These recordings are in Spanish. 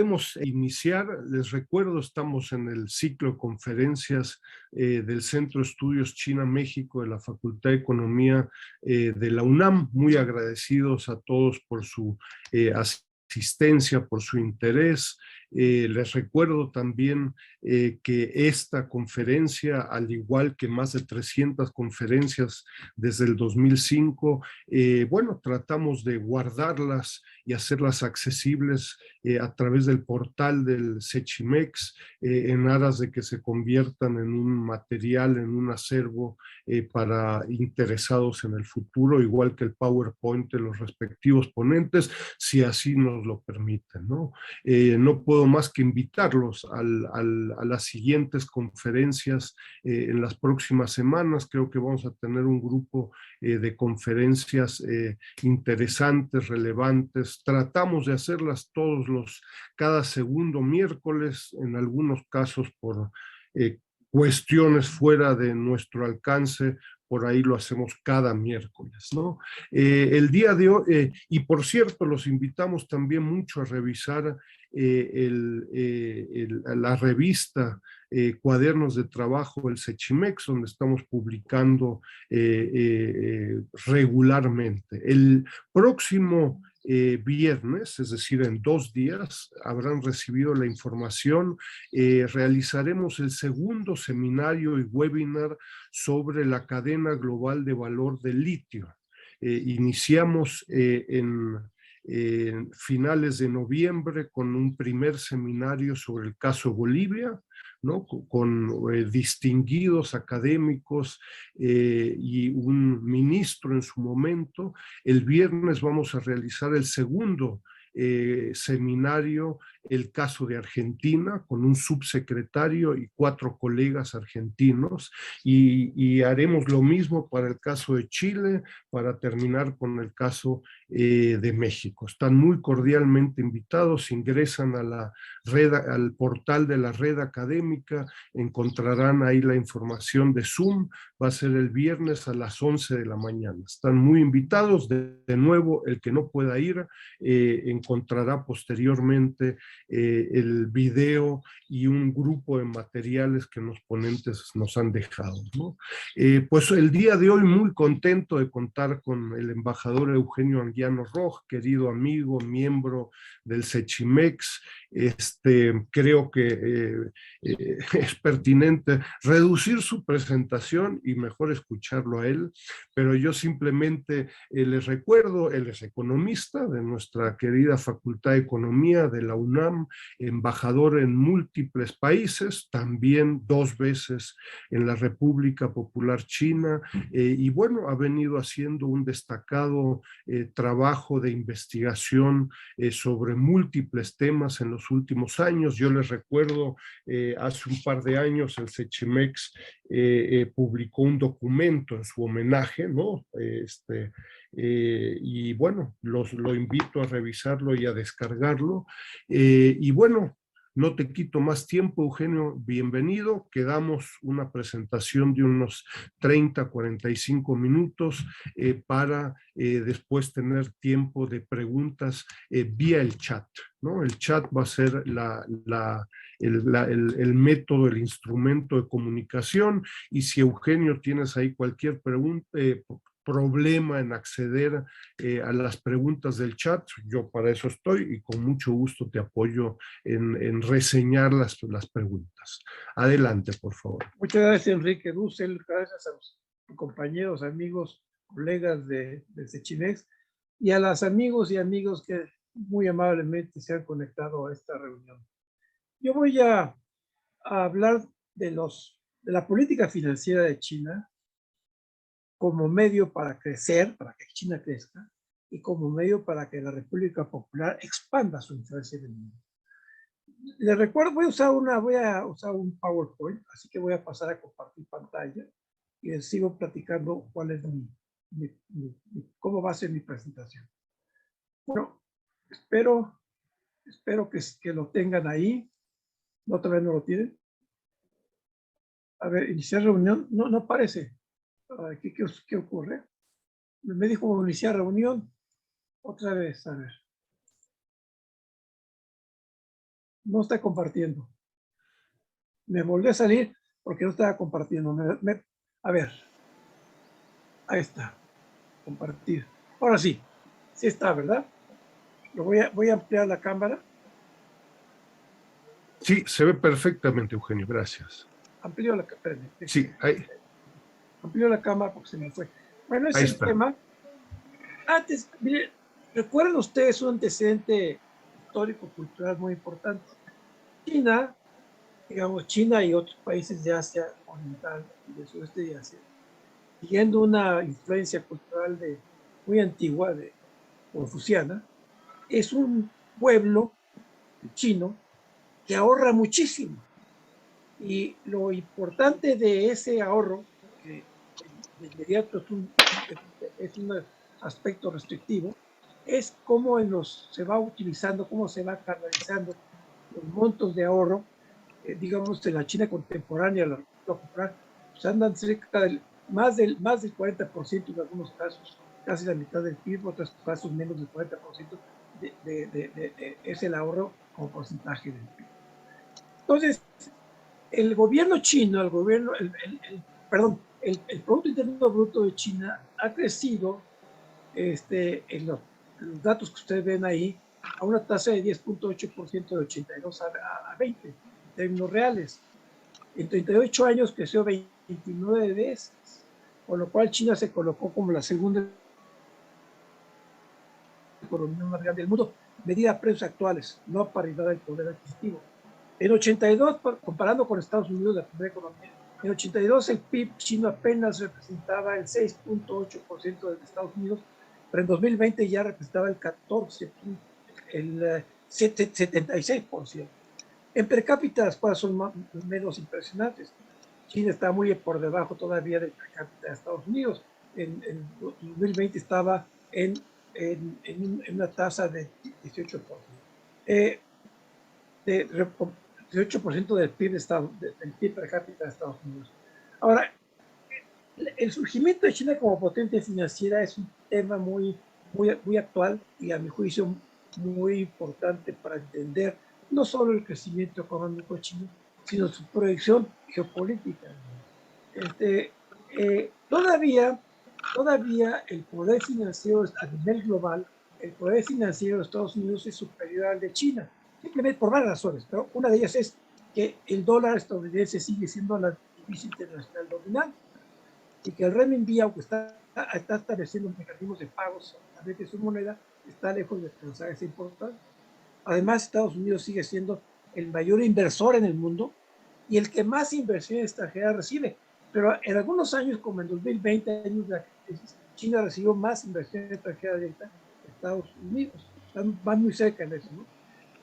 podemos iniciar. Les recuerdo, estamos en el ciclo de conferencias del Centro de Estudios China-México de la Facultad de Economía de la UNAM. Muy agradecidos a todos por su asistencia, por su interés. Les recuerdo también que esta conferencia, al igual que más de 300 conferencias desde el 2005, bueno, tratamos de guardarlas y hacerlas accesibles a través del portal del Sechimex, en aras de que se conviertan en un material, en un acervo para interesados en el futuro, igual que el PowerPoint de los respectivos ponentes, si así nos lo permiten, ¿no? No puedo más que invitarlos a las siguientes conferencias en las próximas semanas. Creo que vamos a tener un grupo de conferencias interesantes, relevantes. Tratamos de hacerlas cada segundo miércoles, en algunos casos por cuestiones fuera de nuestro alcance, por ahí lo hacemos cada miércoles, ¿no? El día de hoy, y por cierto, los invitamos también mucho a revisar la revista Cuadernos de Trabajo, el Sechimex, donde estamos publicando regularmente. El próximo viernes, es decir, en 2 días, habrán recibido la información. Realizaremos el segundo seminario y webinar sobre la cadena global de valor del litio. Iniciamos en finales de noviembre con un primer seminario sobre el caso Bolivia, ¿no? Con distinguidos académicos y un ministro en su momento. El viernes vamos a realizar el segundo seminario, el caso de Argentina, con un subsecretario y 4 colegas argentinos, y haremos lo mismo para el caso de Chile, para terminar con el caso de México. Están muy cordialmente invitados. Ingresan a la red, al portal de la red académica, encontrarán ahí la información de Zoom. Va a ser el viernes a las 11 de la mañana. Están muy invitados. De nuevo, el que no pueda ir encontrará posteriormente el video y un grupo de materiales que los ponentes nos han dejado, ¿no? Pues el día de hoy muy contento de contar con el embajador Eugenio Anguiano Roj, querido amigo, miembro del Sechimex. Creo que es pertinente reducir su presentación y mejor escucharlo a él, pero yo simplemente les recuerdo, él es economista de nuestra querida Facultad de Economía de la UNAM, embajador en múltiples países, también 2 veces en la República Popular China, y bueno, ha venido haciendo un destacado trabajo de investigación sobre múltiples temas en los últimos años. Yo les recuerdo, hace un par de años el Sechimex publicó un documento en su homenaje, ¿no? Y bueno, lo invito a revisarlo y a descargarlo. Y bueno, no te quito más tiempo, Eugenio, bienvenido. Quedamos una presentación de unos 30, 45 minutos para después tener tiempo de preguntas vía el chat, ¿no? El chat va a ser el método, el instrumento de comunicación, y si Eugenio tienes ahí cualquier pregunta, problema en acceder a las preguntas del chat, yo para eso estoy y con mucho gusto te apoyo en reseñar las preguntas. Adelante, por favor. Muchas gracias, Enrique Dussel. Gracias a los compañeros, amigos, colegas de Sechimex y a los amigos y amigos que muy amablemente se han conectado a esta reunión. Yo voy a hablar de la política financiera de China como medio para crecer, para que China crezca, y como medio para que la República Popular expanda su influencia en el mundo. Les recuerdo, voy a usar un PowerPoint, así que voy a pasar a compartir pantalla y les sigo platicando cuál es cómo va a ser mi presentación. Bueno, espero que lo tengan ahí. ¿No, otra vez no lo tienen? A ver, iniciar reunión. No aparece. ¿Qué ocurre? Me dijo iniciar reunión. Otra vez, a ver. No está compartiendo. Me volví a salir porque no estaba compartiendo. A ver, ahí está, compartir. Ahora sí, sí está, ¿verdad? Voy a ampliar la cámara. Sí, se ve perfectamente, Eugenio, gracias. Amplío la cámara. Sí, Amplío la cámara porque se me fue. Bueno, ese ahí es el está. tema. Antes, mire, recuerden ustedes un antecedente histórico-cultural muy importante. China, digamos, China y otros países de Asia Oriental y del sudeste de Asia, siguiendo una influencia cultural muy antigua, confuciana, es un pueblo chino que ahorra muchísimo. Y lo importante de ese ahorro, que de inmediato es un aspecto restrictivo, es cómo se va utilizando, cómo se va canalizando los montos de ahorro, digamos, en la China contemporánea, la República Popular, pues andan cerca más del 40% en algunos casos, casi la mitad del PIB, en otros casos menos del 40% es el ahorro como porcentaje del PIB. Entonces, el gobierno chino, perdón, el Producto Interno Bruto de China ha crecido en los datos que ustedes ven ahí a una tasa de 10.8% de 82 a 20 en términos reales. En 38 años creció 29 veces, con lo cual China se colocó como la segunda economía más grande del mundo, medida a precios actuales, no a paridad del poder adquisitivo. En 82, comparando con Estados Unidos, la primera economía, en 82 el PIB chino apenas representaba el 6.8% de Estados Unidos, pero en 2020 ya representaba el 14%, el 76%. En per cápita las cosas son menos impresionantes. China está muy por debajo todavía del per cápita de Estados Unidos. En 2020 estaba en una tasa de 18%. De 18% del PIB, del PIB per cápita de Estados Unidos. Ahora, el surgimiento de China como potencia financiera es un tema muy actual y a mi juicio muy importante para entender no solo el crecimiento económico chino, sino su proyección geopolítica. Todavía el poder financiero a nivel global, el poder financiero de Estados Unidos es superior al de China, simplemente por varias razones, pero una de ellas es que el dólar estadounidense sigue siendo la divisa internacional dominante y que el renminbi, aunque está estableciendo mecanismos de pagos a través de su moneda, está lejos de alcanzar esa importancia. Además, Estados Unidos sigue siendo el mayor inversor en el mundo y el que más inversión extranjera recibe. Pero en algunos años, como en 2020, años de la crisis, China recibió más inversión extranjera directa que Estados Unidos. Van muy cerca en eso, ¿no?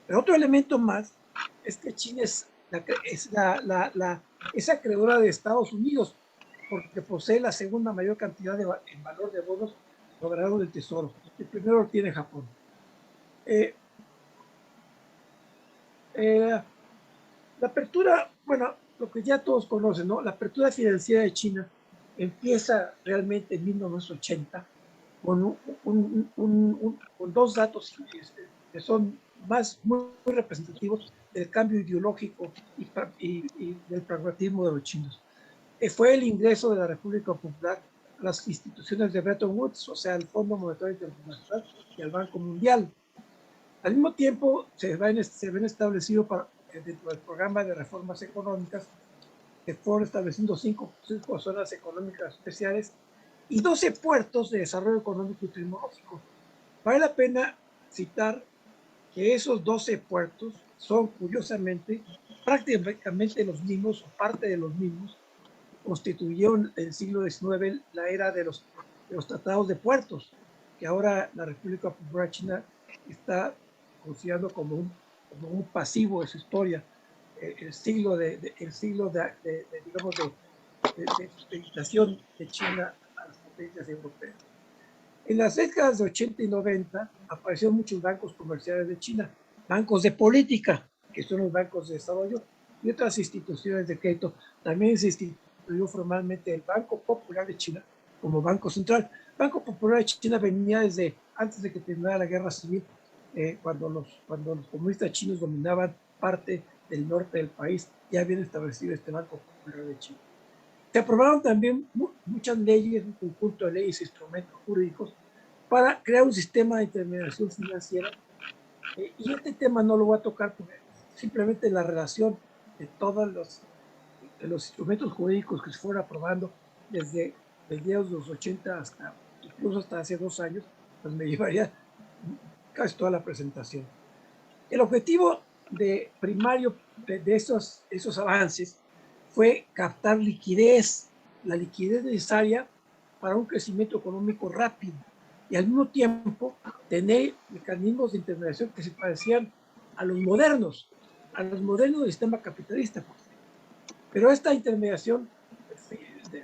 Pero otro elemento más es que China es acreedora de Estados Unidos porque posee la segunda mayor cantidad en valor de bonos soberanos del Tesoro. El primero lo tiene Japón. La apertura, bueno, lo que ya todos conocen, ¿no? La apertura financiera de China empieza realmente en 1980 con dos datos que son muy representativos del cambio ideológico y del pragmatismo de los chinos. Fue el ingreso de la República Popular a las instituciones de Bretton Woods, o sea, al Fondo Monetario Internacional y al Banco Mundial. Al mismo tiempo, se ven establecidos dentro del programa de reformas económicas, que fueron estableciendo cinco zonas económicas especiales y 12 puertos de desarrollo económico y tecnológico. Vale la pena citar que esos 12 puertos son, curiosamente, prácticamente los mismos o parte de los mismos que constituyeron en el siglo XIX la era de los tratados de puertos, que ahora la República Popular China está considerando como un pasivo de su historia, el siglo de supeditación de China a las potencias europeas. En las décadas de 80 y 90 aparecieron muchos bancos comerciales de China, bancos de política, que son los bancos de desarrollo, y otras instituciones de crédito. También se instituyó formalmente el Banco Popular de China como Banco Central. Banco Popular de China venía desde antes de que terminara la Guerra Civil, cuando los comunistas chinos dominaban parte del norte del país ya habían establecido este Banco Popular de Chile. Se aprobaron también muchas leyes, un conjunto de leyes e instrumentos jurídicos para crear un sistema de intermediación financiera. Y este tema no lo voy a tocar porque simplemente la relación de todos los instrumentos jurídicos que se fueron aprobando desde mediados de los 80 hasta incluso hasta hace 2 años, pues me llevaría casi toda la presentación. El objetivo primario de esos avances fue captar liquidez, la liquidez necesaria para un crecimiento económico rápido y al mismo tiempo tener mecanismos de intermediación que se parecían a los modernos del sistema capitalista. Pero esta intermediación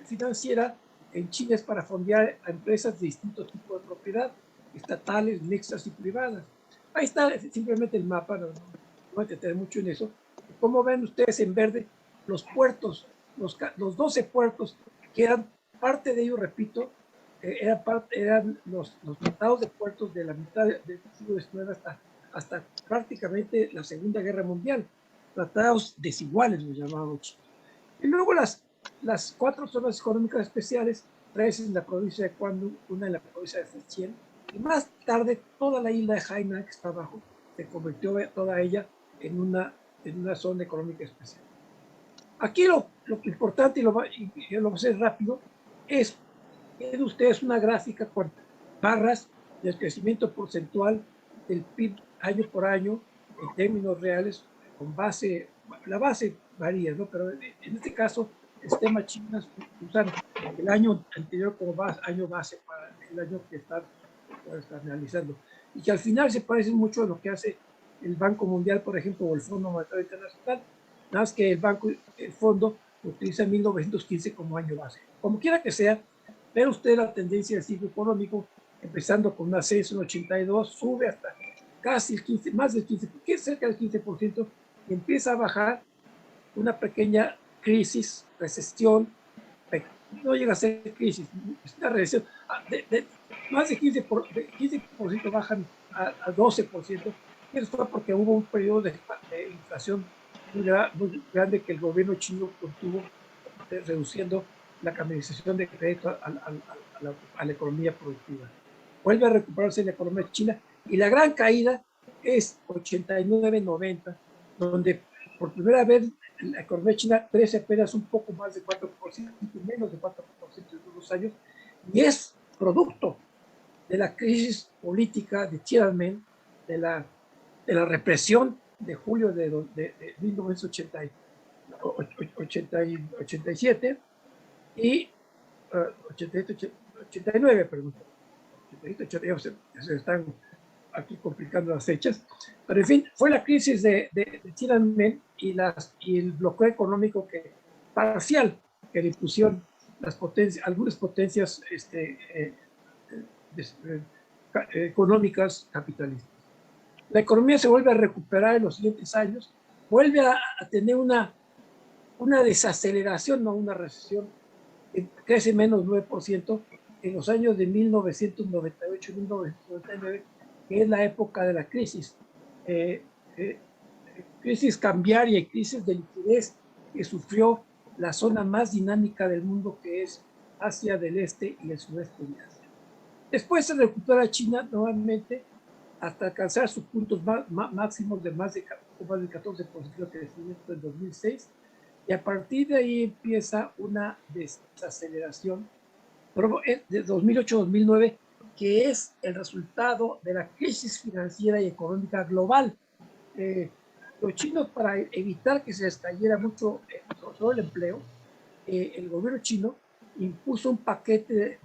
financiera en Chile es para fondear a empresas de distintos tipos de propiedad, estatales, mixtas y privadas. Ahí está simplemente el mapa, no voy a detener mucho en eso. Como ven ustedes en verde, los puertos, los 12 puertos, que eran parte de ellos, repito, eran los tratados de puertos de la mitad del siglo XIX hasta prácticamente la Segunda Guerra Mundial. Tratados desiguales, los llamaban Chile. Y luego las 4 zonas económicas especiales, 3 en la provincia de Cuando, una en la provincia de Fujian, y más tarde toda la isla de Hainan, que está abajo, se convirtió toda ella en una zona económica especial. Aquí lo importante, y lo voy a hacer rápido, es que ustedes una gráfica con barras del crecimiento porcentual del PIB año por año en términos reales, con base, la base varía, ¿no? Pero en este caso, el sistema chino usan el año anterior como año base para el año que están analizando. Y que al final se parece mucho a lo que hace el Banco Mundial, por ejemplo, o el Fondo Monetario Internacional, nada más que el fondo utiliza 1915 como año base. Como quiera que sea, ve usted la tendencia del ciclo económico, empezando con una ascenso en 82, sube hasta casi el 15, más del 15, cerca del 15%, y empieza a bajar una pequeña crisis, recesión, no llega a ser crisis, es una recesión, más de 15% bajan a 12%, y eso fue porque hubo un periodo de inflación muy grande que el gobierno chino contuvo, reduciendo la canalización de crédito a la economía productiva. Vuelve a recuperarse la economía china y la gran caída es 89-90, donde por primera vez la economía china crece apenas un poco más de 4%, menos de 4% en 2 años, y es producto de la crisis política de Tiananmen, de la represión de julio de 1987 y 89, perdón. Se están aquí complicando las fechas, pero en fin, fue la crisis de Tiananmen y el bloqueo económico parcial que le impusieron algunas potencias económicas capitalistas. La economía se vuelve a recuperar en los siguientes años, vuelve a tener una desaceleración, no una recesión, que crece menos 9% en los años de 1998 y 1999, que es la época de la crisis. Crisis cambiaria y crisis de liquidez que sufrió la zona más dinámica del mundo, que es Asia del Este y el sudeste de Asia. Después se recupera China nuevamente hasta alcanzar sus puntos máximos de más del 14% de crecimiento en 2006, y a partir de ahí empieza una desaceleración de 2008-2009, que es el resultado de la crisis financiera y económica global. Los chinos, para evitar que se les cayera mucho sobre el empleo, el gobierno chino impuso un paquete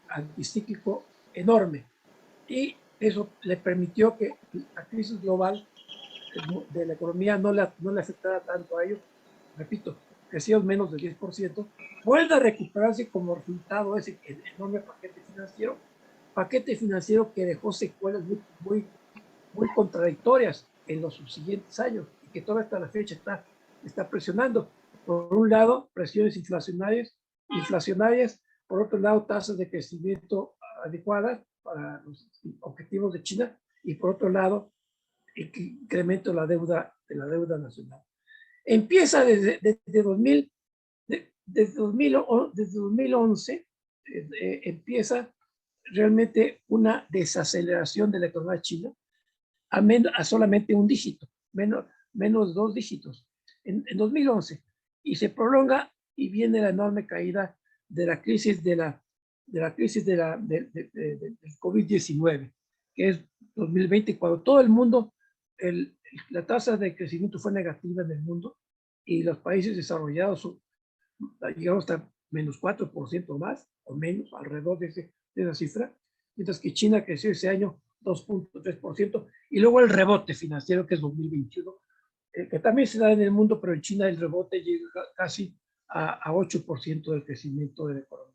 anticíclico enorme, y eso le permitió que la crisis global de la economía no le afectara tanto a ellos. Repito, creció menos del 10%, vuelve a recuperarse como resultado de ese enorme paquete financiero que dejó secuelas muy contradictorias en los subsiguientes años, y que todavía hasta la fecha está presionando. Por un lado, presiones inflacionarias, por otro lado, tasas de crecimiento adecuadas para los objetivos de China, y por otro lado, incremento de la deuda nacional. Empieza desde 2011, empieza realmente una desaceleración de la economía china a solamente un dígito, menos 2 dígitos en 2011, y se prolonga y viene la enorme caída de la crisis del COVID-19, que es 2020, cuando todo el mundo, la tasa de crecimiento fue negativa en el mundo y los países desarrollados llegaron hasta menos 4% más o menos, alrededor de esa cifra, mientras que China creció ese año 2.3%, y luego el rebote financiero, que es 2021, que también se da en el mundo, pero en China el rebote llega casi a 8% del crecimiento de la economía.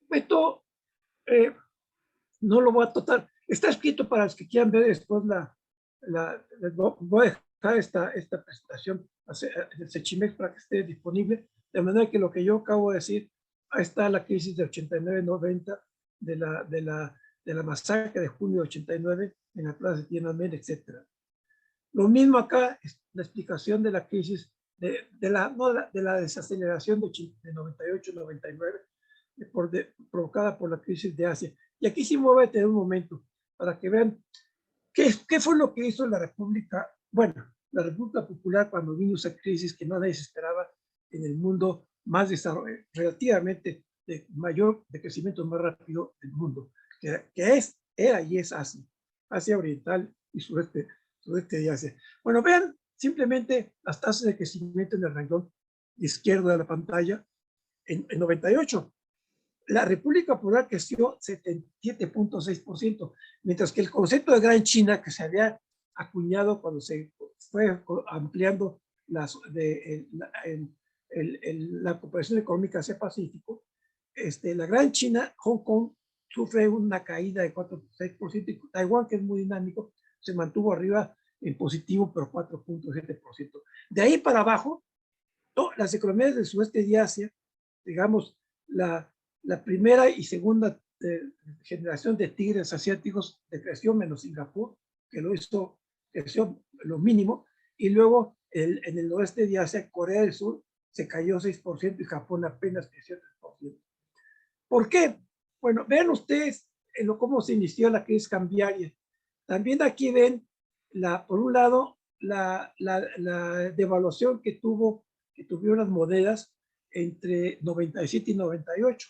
Esto no lo voy a tratar, está escrito para los que quieran ver después les voy a dejar esta presentación en el Sechimex para que esté disponible, de manera que lo que yo acabo de decir, ahí está la crisis de 89-90, de la masacre de junio de 89 en la plaza de Tiananmen, etc. Lo mismo acá, es la explicación de la crisis, de la desaceleración de 98-99, provocada por la crisis de Asia. Y aquí sí me voy a detener un momento para que vean qué fue lo que hizo la República, bueno, la República Popular cuando vino esa crisis que nadie se esperaba en el mundo más relativamente de crecimiento más rápido del mundo, que era y es Asia Oriental y sudeste de Asia. Bueno, vean simplemente las tasas de crecimiento en el renglón izquierdo de la pantalla. En 98, la República Popular creció 77.6%, mientras que el concepto de Gran China, que se había acuñado cuando se fue ampliando la cooperación económica hacia Pacífico, la Gran China, Hong Kong, sufre una caída de 4.6%, y Taiwán, que es muy dinámico, se mantuvo arriba en positivo, pero 4.7%. De ahí para abajo, las economías del sudeste de Asia, digamos, la primera y segunda generación de tigres asiáticos creció, menos Singapur, que creció lo mínimo, y luego en el oeste de Asia, Corea del Sur se cayó 6% y Japón apenas creció 3%. ¿Por qué? Bueno, vean ustedes cómo se inició la crisis cambiaria. También aquí ven, por un lado, la devaluación que tuvieron las monedas entre 97 y 98,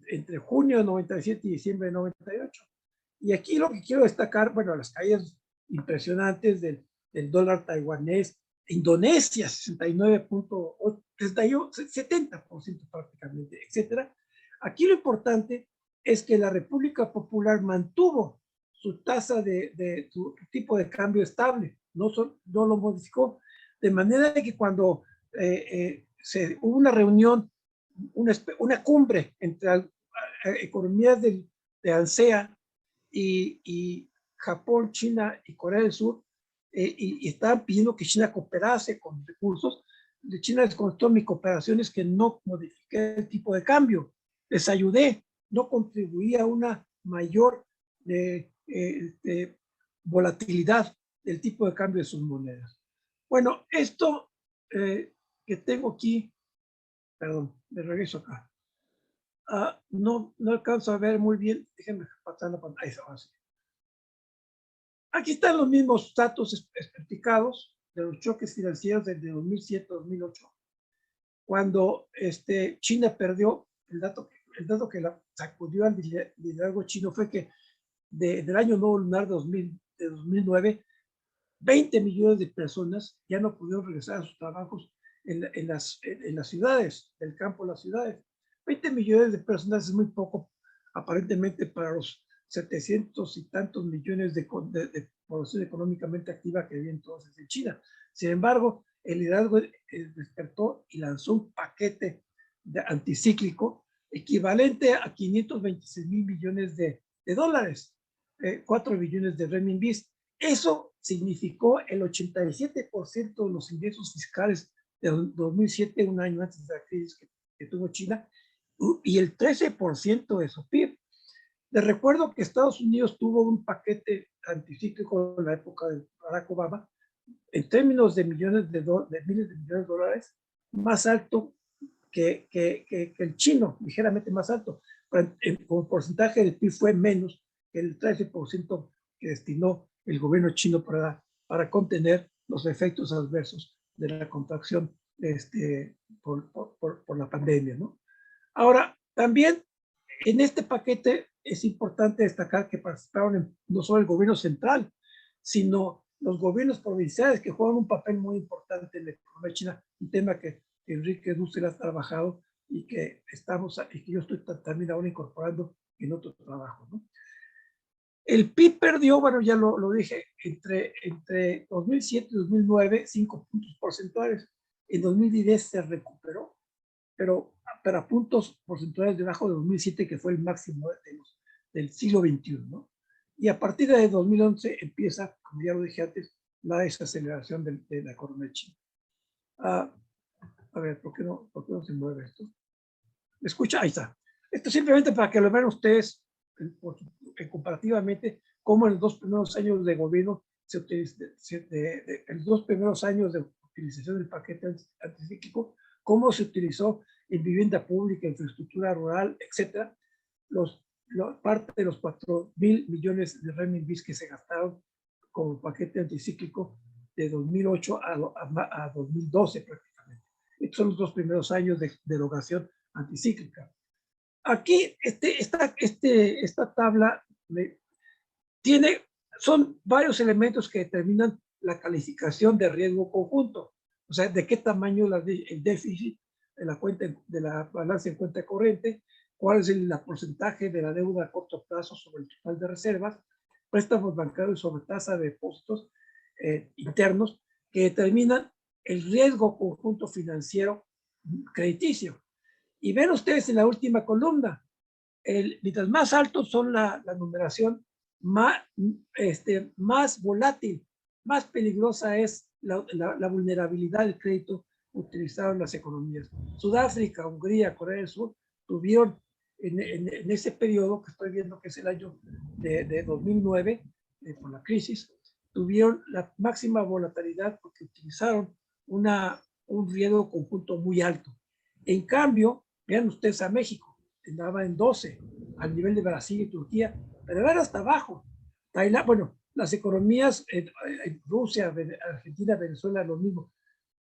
entre junio de 97 y diciembre de 98. Y aquí lo que quiero destacar, bueno, las caídas impresionantes del dólar taiwanés, Indonesia 69.8, 70% prácticamente, etcétera. Aquí lo importante es que la República Popular mantuvo su tasa su tipo de cambio estable, no lo modificó, de manera que cuando hubo una reunión, una cumbre entre economías de ASEAN y Japón, China y Corea del Sur, y estaban pidiendo que China cooperase con recursos. De China les contó: mi cooperación es que no modifiqué el tipo de cambio, les ayudé, no contribuí a una mayor volatilidad del tipo de cambio de sus monedas. Bueno, esto que tengo aquí, perdón, me regreso acá. No alcanzo a ver muy bien, déjenme pasar la pantalla. Aquí están los mismos datos explicados de los choques financieros desde 2007-2008, cuando China perdió. El dato que la sacudió al liderazgo chino fue que del año nuevo lunar de 2009, 20 millones de personas ya no pudieron regresar a sus trabajos en las ciudades, del campo a las ciudades. 20 millones de personas es muy poco, aparentemente, para los 700 y tantos millones de población económicamente activa que había entonces en China. Sin embargo, el liderazgo despertó y lanzó un paquete anticíclico equivalente a 526 mil millones de dólares, 4 billones de renminbis. Eso significó el 87% de los ingresos fiscales de 2007, un año antes de la crisis que tuvo China, y el 13% de su PIB. Les recuerdo que Estados Unidos tuvo un paquete anticíclico en la época de Barack Obama, en términos de millones de miles de millones de dólares, más alto que el chino, ligeramente más alto. Como porcentaje del PIB fue menos que el 13% que destinó el gobierno chino para contener los efectos adversos de la contracción por la pandemia, ¿no? Ahora, también en este paquete es importante destacar que participaron no solo el gobierno central, sino los gobiernos provinciales, que juegan un papel muy importante en la economía china, un tema que Enrique Dussel ha trabajado y que yo estoy también ahora incorporando en otro trabajo, ¿no? El PIB perdió, bueno, ya lo dije, entre 2007 y 2009, 5 puntos porcentuales. En 2010 se recuperó, pero a puntos porcentuales debajo de 2007, que fue el máximo del siglo XXI, ¿no? Y a partir de 2011 empieza, como ya lo dije antes, la desaceleración de la economía china. A ver, ¿por qué no se mueve esto? ¿Me escucha? Ahí está. Esto simplemente para que lo vean ustedes comparativamente cómo en los 2 primeros años de gobierno en los 2 primeros años de utilización del paquete anticíclico, cómo se utilizó en vivienda pública, infraestructura rural, etcétera, parte de los 4,000 millones de renminbis que se gastaron como paquete anticíclico de 2008 a 2012 prácticamente. Estos son los 2 primeros años de erogación anticíclica. Aquí esta tabla son varios elementos que determinan la calificación de riesgo conjunto, o sea, de qué tamaño el déficit de la balanza en cuenta corriente, cuál es el porcentaje de la deuda a corto plazo sobre el total de reservas, préstamos bancarios sobre tasa de depósitos internos, que determinan el riesgo conjunto financiero crediticio. Y ven ustedes en la última columna, mientras más altos son la numeración, más volátil, más peligrosa es la vulnerabilidad del crédito utilizado en las economías. Sudáfrica, Hungría, Corea del Sur tuvieron en ese periodo que estoy viendo, que es el año de 2009, por la crisis, tuvieron la máxima volatilidad porque utilizaron un riesgo conjunto muy alto. En cambio, vean ustedes a México, andaba en 12, al nivel de Brasil y Turquía, pero era hasta abajo. Tailandia, bueno, las economías en Rusia, Argentina, Venezuela, lo mismo,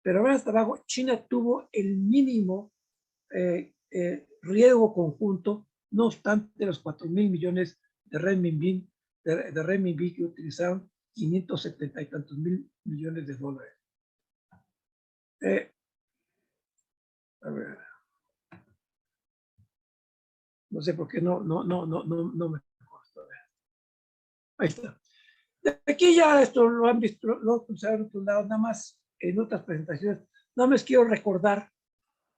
pero era hasta abajo. China tuvo el mínimo riesgo conjunto, no obstante los 4,000 millones de renminbi que utilizaron, 570 y tantos mil millones de dólares. A ver. No sé por qué no me acuerdo. Ahí está. De aquí ya esto lo han visto, lo han observado en otros lados, nada más en otras presentaciones. Nada más quiero recordar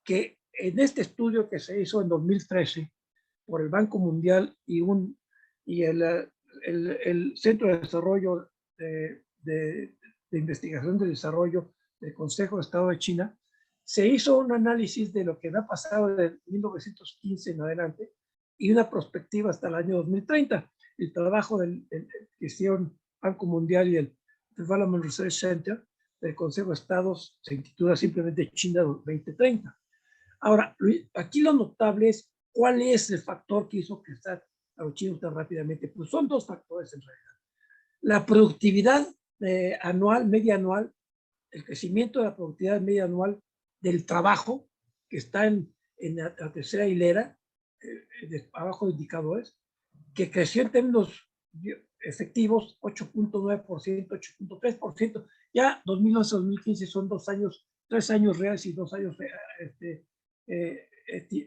que en este estudio que se hizo en 2013 por el Banco Mundial y el Centro de Desarrollo de Investigación de Desarrollo del Consejo de Estado de China, se hizo un análisis de lo que ha pasado de 1915 en adelante y una perspectiva hasta el año 2030. El trabajo que hicieron Banco Mundial y el Development Research Center del Consejo de Estados se intitula simplemente China 2030. Ahora, aquí lo notable es cuál es el factor que hizo crecer a los chinos tan rápidamente. Pues son 2 factores en realidad. La productividad anual, media anual, el crecimiento de la productividad media anual del trabajo, que está en la tercera hilera, abajo de indicadores, que creció en términos efectivos 8.9%, 8.3%. Ya 2011-2015 son 2 años, 3 años reales y 2 años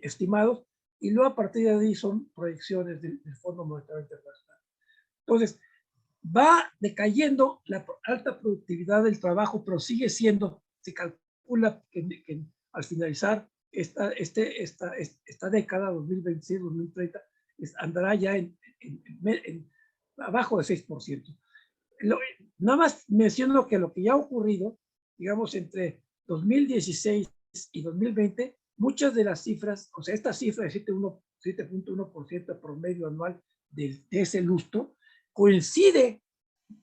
estimados, y luego a partir de ahí son proyecciones del Fondo Monetario Internacional. Entonces, va decayendo la alta productividad del trabajo, pero sigue siendo, se calcula que al finalizar esta década, 2026-2030, andará ya abajo de 6%. Nada más menciono que lo que ya ha ocurrido, digamos, entre 2016 y 2020, muchas de las cifras, o sea, esta cifra de 7.1% promedio anual de ese lustro coincide,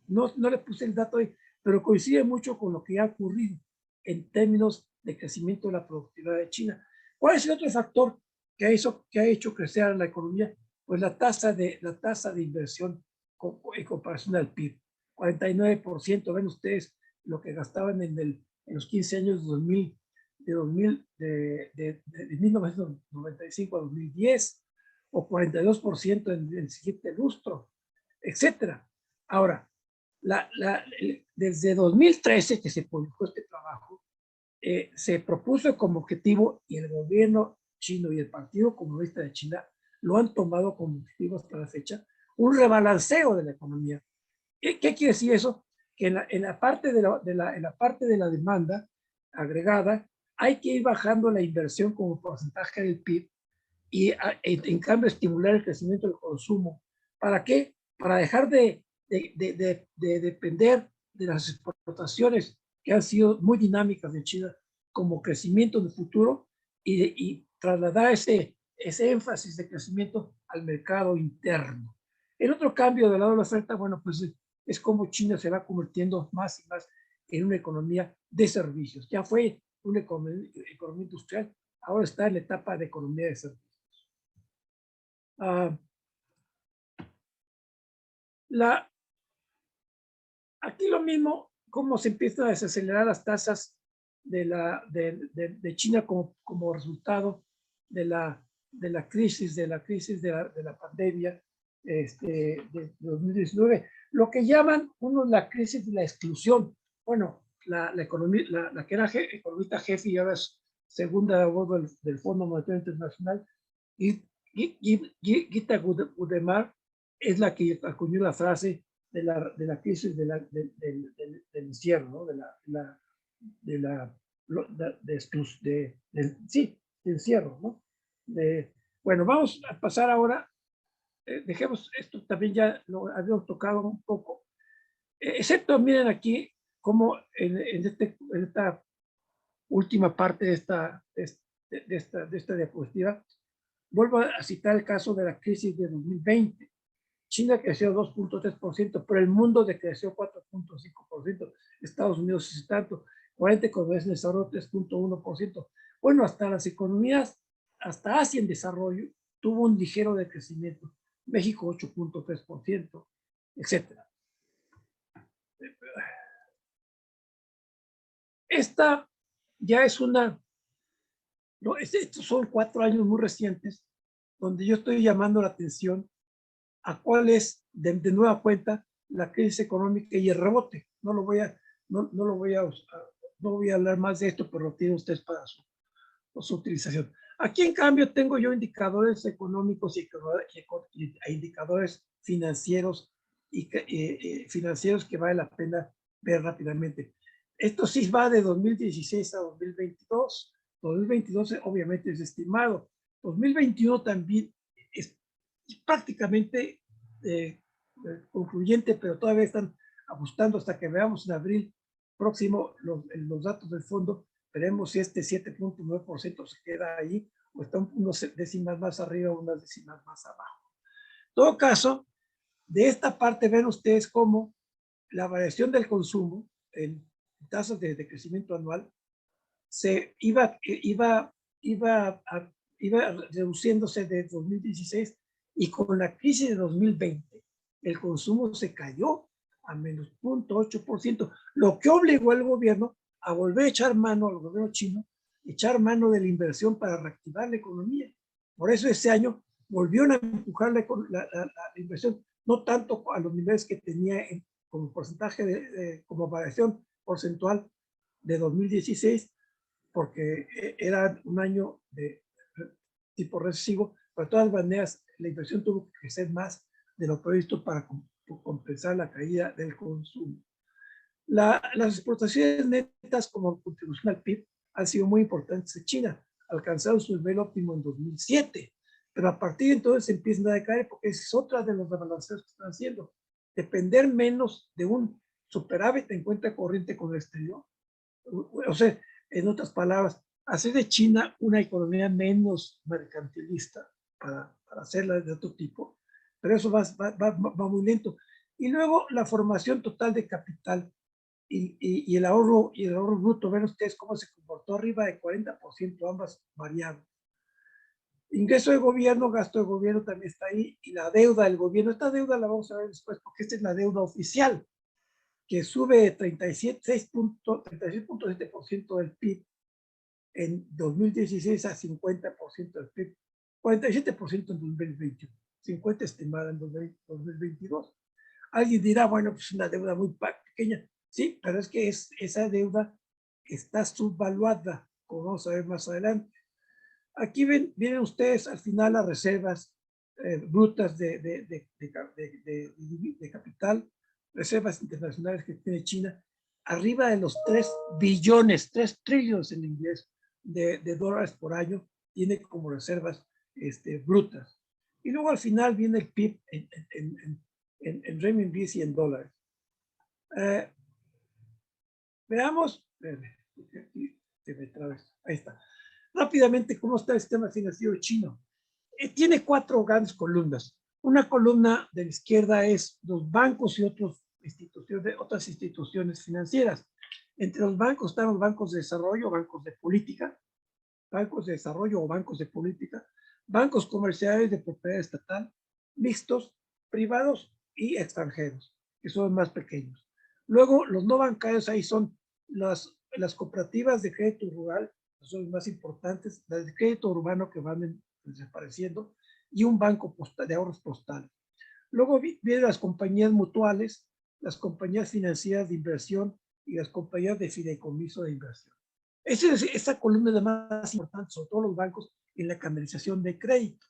no le puse el dato ahí, pero coincide mucho con lo que ha ocurrido en términos de crecimiento de la productividad de China. ¿Cuál es el otro factor que ha hecho crecer la economía? Pues la tasa de inversión en comparación al PIB. 49%, ven ustedes lo que gastaban en los 15 años de 1995 a 2010, o 42% en el siguiente lustro, etcétera. Ahora, desde 2013 que se publicó este trabajo, se propuso como objetivo, y el gobierno chino y el Partido Comunista de China lo han tomado como objetivo hasta la fecha, un rebalanceo de la economía. ¿Qué quiere decir eso? Que en la parte de la demanda agregada hay que ir bajando la inversión como porcentaje del PIB y en cambio estimular el crecimiento del consumo. ¿Para qué? Para dejar de depender de las exportaciones que han sido muy dinámicas en China como crecimiento en el futuro, y trasladar ese énfasis de crecimiento al mercado interno. El otro cambio del lado de la oferta, bueno, pues es como China se va convirtiendo más y más en una economía de servicios. Ya fue una economía industrial, ahora está en la etapa de economía de servicios. Aquí lo mismo, cómo se empiezan a desacelerar las tasas de China como resultado de la crisis de la pandemia de 2019, lo que llaman unos la crisis de la exclusión. Bueno, la que era economista jefe y ahora es segunda de bordo del Fondo Monetario Internacional, y Gita Gudemar es la que acuñó la frase de la crisis del encierro, ¿no? Sí, de encierro, ¿no? Bueno, vamos a pasar ahora, dejemos esto, también ya lo habíamos tocado un poco, excepto miren aquí como en esta última parte de esta diapositiva, vuelvo a citar el caso de la crisis de 2020. China creció 2.3%, pero el mundo decreció 4.5%. Estados Unidos es tanto, 40 economías en desarrollo 3.1%. Bueno, hasta las economías, hasta Asia en desarrollo, tuvo un ligero decrecimiento. México 8.3%, etcétera. Esta ya es no, estos son 4 años muy recientes donde yo estoy llamando la atención a cuál es de nueva cuenta la crisis económica y el rebote. No voy a hablar más de esto, pero lo tienen ustedes para su utilización. Aquí, en cambio, tengo yo indicadores económicos y indicadores financieros financieros que vale la pena ver rápidamente. Esto sí va de 2016 a 2022. 2022 obviamente es estimado. 2021 también es prácticamente concluyente, pero todavía están ajustando hasta que veamos en abril próximo los datos del fondo. Veremos si este 7.9% se queda ahí o está unas décimas más arriba o unas décimas más abajo. En todo caso, de esta parte ven ustedes cómo la variación del consumo en tasas de crecimiento anual se iba reduciéndose de 2016, y con la crisis de 2020 el consumo se cayó a menos 0.8%, lo que obligó al gobierno a volver a echar mano, al gobierno chino, echar mano de la inversión para reactivar la economía. Por eso ese año volvieron a empujar la inversión, no tanto a los niveles que tenía como porcentaje, como variación porcentual de 2016, porque era un año de tipo recesivo, pero de todas maneras la inversión tuvo que ser más de lo previsto para compensar la caída del consumo. Las exportaciones netas como contribución al PIB han sido muy importantes en China, alcanzaron su nivel óptimo en 2007, pero a partir de entonces empiezan a decaer, porque esa es otra de los rebalanceos que están haciendo, depender menos de un superávit en cuenta corriente con el exterior. O sea, en otras palabras, hacer de China una economía menos mercantilista para hacerla de otro tipo, pero eso va muy lento. Y luego la formación total de capital y el ahorro bruto, ven ustedes cómo se comportó arriba de 40%, ambas variables. Ingreso de gobierno, gasto de gobierno también está ahí, y la deuda del gobierno. Esta deuda la vamos a ver después, porque esta es la deuda oficial, que sube de 36.7% del PIB en 2016 a 50% del PIB, 47% en 2021, 50% estimada en 2022. Alguien dirá, bueno, pues una deuda muy pequeña. Sí, pero es que esa deuda está subvaluada, como vamos a ver más adelante. Aquí vienen ustedes al final las reservas brutas de capital, reservas internacionales que tiene China, arriba de los 3 billones, 3 trillones en inglés de dólares por año, tiene como reservas brutas. Y luego al final viene el PIB en renminbis y en dólares. Veamos, ahí está. Rápidamente, ¿cómo está el sistema financiero chino? Tiene 4 grandes columnas. Una columna de la izquierda es los bancos y otras instituciones financieras. Entre los bancos están los bancos de desarrollo, bancos de política, bancos comerciales de propiedad estatal, mixtos, privados y extranjeros, que son más pequeños. Luego, los no bancarios ahí son las cooperativas de crédito rural, son los más importantes, las de crédito urbano que van desapareciendo, y un banco de ahorros postales. Luego vienen las compañías mutuales, las compañías financieras de inversión y las compañías de fideicomiso de inversión. Esa columna es la más importante, sobre todo los bancos, en la canalización de crédito.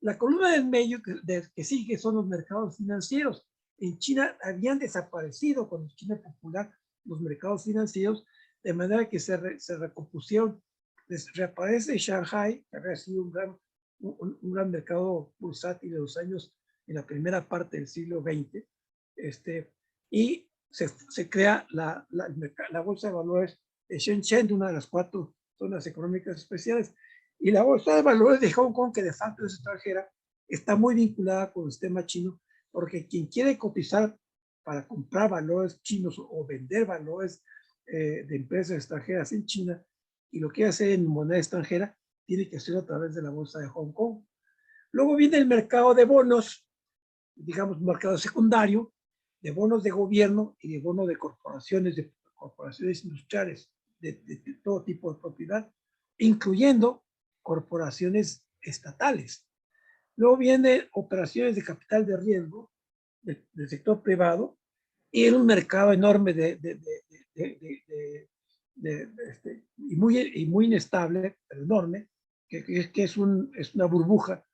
La columna del medio que sigue son los mercados financieros. En China habían desaparecido con China popular los mercados financieros, de manera que se recompusieron. Reaparece Shanghai, que había sido un gran mercado bursátil de los años, en la primera parte del siglo XX, y se crea la bolsa de valores de Shenzhen, una de las 4 zonas económicas especiales, y la bolsa de valores de Hong Kong, que de facto es extranjera, está muy vinculada con el sistema chino, porque quien quiere cotizar para comprar valores chinos o vender valores de empresas extranjeras en China y lo quiere hacer en moneda extranjera, tiene que hacerlo a través de la bolsa de Hong Kong. Luego viene el mercado de bonos, digamos, un mercado secundario, de bonos de gobierno y de bonos de corporaciones industriales de todo tipo de propiedad, incluyendo corporaciones estatales. Luego vienen operaciones de capital de riesgo del sector privado, y en un mercado enorme y muy inestable, pero enorme, que es una burbuja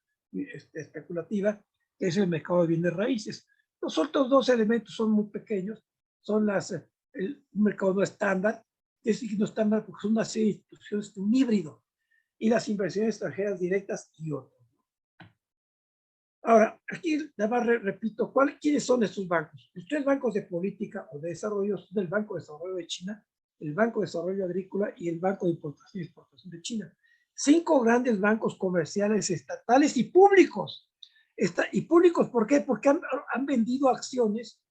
especulativa, que es el mercado de bienes raíces. Los otros 2 elementos son muy pequeños, son un mercado no estándar, que es no estándar porque son una serie de instituciones, un híbrido, y las inversiones extranjeras directas y otros. Ahora, aquí nada más repito, ¿quiénes son estos bancos? Los 3 bancos de política o de desarrollo son el Banco de Desarrollo de China, el Banco de Desarrollo Agrícola y el Banco de Importación y Exportación de China. 5 grandes bancos comerciales estatales y públicos. ¿Y públicos por qué? Porque han vendido acciones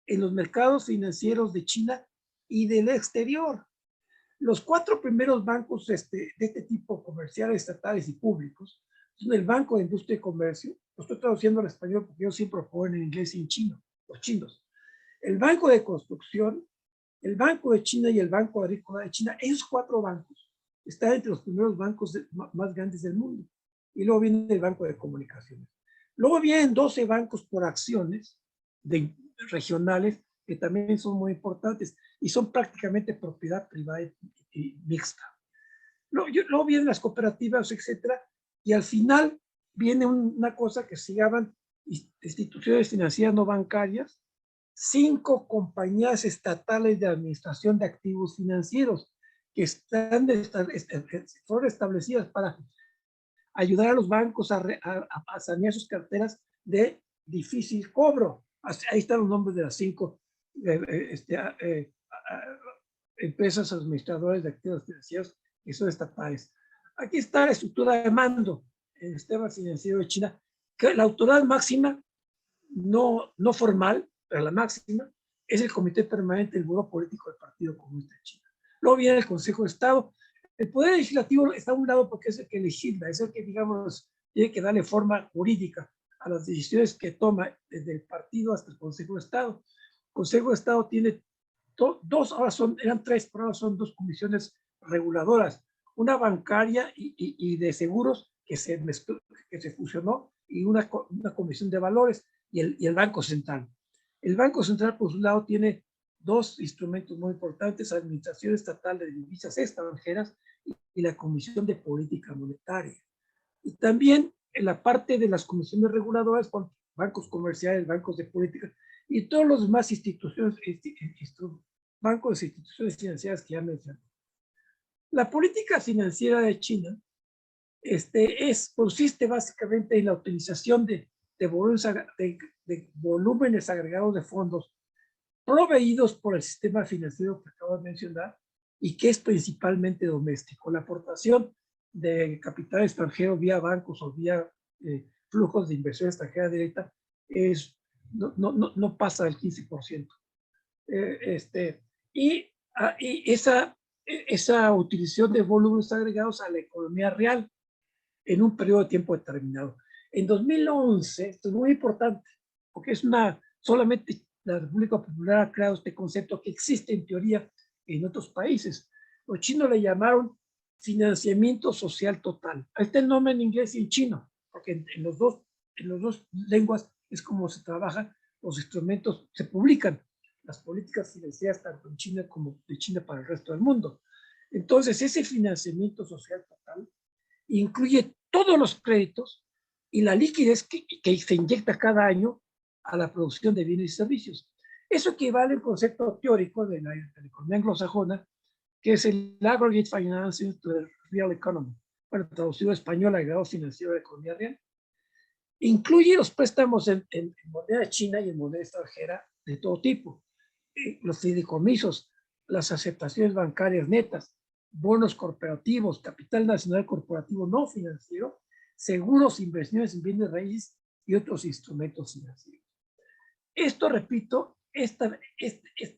en los mercados financieros de China y del exterior. Los 4 primeros bancos de este tipo, comerciales, estatales y públicos, son el Banco de Industria y Comercio. Lo estoy traduciendo al español porque yo siempre lo pongo en inglés y en chino, los chinos. El Banco de Construcción, el Banco de China y el Banco Agrícola de China. Esos 4 bancos están entre los primeros bancos más grandes del mundo. Y luego viene el Banco de Comunicaciones. Luego vienen 12 bancos por acciones regionales, que también son muy importantes y son prácticamente propiedad privada y mixta. Luego vienen las cooperativas, etcétera, y al final viene una cosa que se llaman instituciones financieras no bancarias, 5 compañías estatales de administración de activos financieros que fueron establecidas para ayudar a los bancos a sanear sus carteras de difícil cobro. Ahí están los nombres de las 5 empresas administradoras de activos financieros que son estatales. Aquí está la estructura de mando en el sistema financiero de China, que la autoridad máxima, no formal, pero la máxima, es el Comité Permanente del Buró Político del Partido Comunista de China. Luego viene el Consejo de Estado. El Poder Legislativo está a un lado porque es el que legisla, es el que, digamos, tiene que darle forma jurídica a las decisiones que toma desde el partido hasta el Consejo de Estado. El Consejo de Estado tiene dos, ahora eran tres, pero ahora son dos comisiones reguladoras, una bancaria y de seguros que se fusionó, y una comisión de valores y el Banco Central. El Banco Central, por su lado, tiene dos instrumentos muy importantes: Administración Estatal de Divisas Extranjeras y la Comisión de Política Monetaria. Y también en la parte de las comisiones reguladoras, con bancos comerciales, bancos de política y todos los demás bancos e instituciones financieras que ya mencioné. La política financiera de China consiste básicamente en la utilización de volúmenes agregados de fondos proveídos por el sistema financiero que acabo de mencionar y que es principalmente doméstico. La aportación de capital extranjero vía bancos o vía flujos de inversión extranjera directa no pasa del 15%. Y esa utilización de volúmenes agregados a la economía real en un periodo de tiempo determinado. En 2011, esto es muy importante, porque solamente la República Popular ha creado este concepto que existe en teoría en otros países. Los chinos le llamaron financiamiento social total. Ahí está el nombre en inglés y en chino, porque en los dos lenguas es como se trabajan los instrumentos, se publican las políticas financieras tanto en China como de China para el resto del mundo. Entonces, ese financiamiento social total incluye todos los créditos y la liquidez que se inyecta cada año a la producción de bienes y servicios. Eso equivale al concepto teórico de la economía anglosajona, que es el aggregate financing to the real economy. Bueno, traducido a español, agregado financiero de la economía real. Incluye los préstamos en moneda china y en moneda extranjera de todo tipo, los fideicomisos, las aceptaciones bancarias netas, bonos corporativos, capital nacional corporativo no financiero, seguros, inversiones en bienes raíces y otros instrumentos financieros. Esto, repito, esta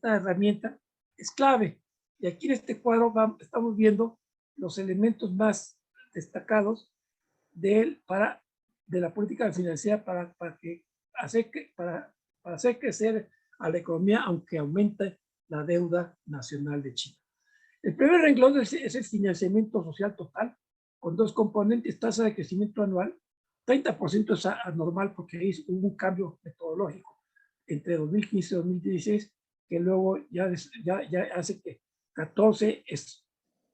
herramienta es clave. Y aquí en este cuadro estamos viendo los elementos más destacados de la política financiera para hacer crecer a la economía, aunque aumente la deuda nacional de China. El primer renglón es el financiamiento social total, con dos componentes: tasa de crecimiento anual, 30% es anormal porque ahí hubo un cambio metodológico entre 2015 y 2016, que luego ya hace que 14 es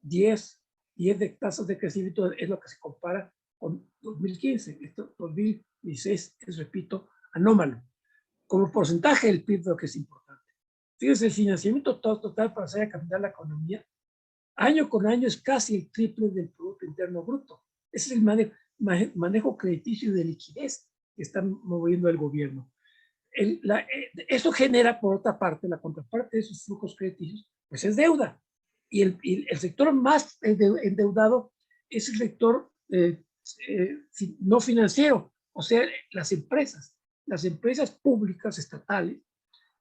10 de tasas de crecimiento, es lo que se compara con 2015. Esto 2016 es, repito, anómalo. Como porcentaje del PIB, lo que es importante. Fíjense, el financiamiento total para hacer caminar la economía, año con año es casi el triple del Producto Interno Bruto. Ese es el manejo crediticio y de liquidez que está moviendo el gobierno. Eso genera, por otra parte, la contraparte de esos flujos crediticios, pues es deuda. Y el sector más endeudado es el sector no financiero, o sea, las empresas públicas estatales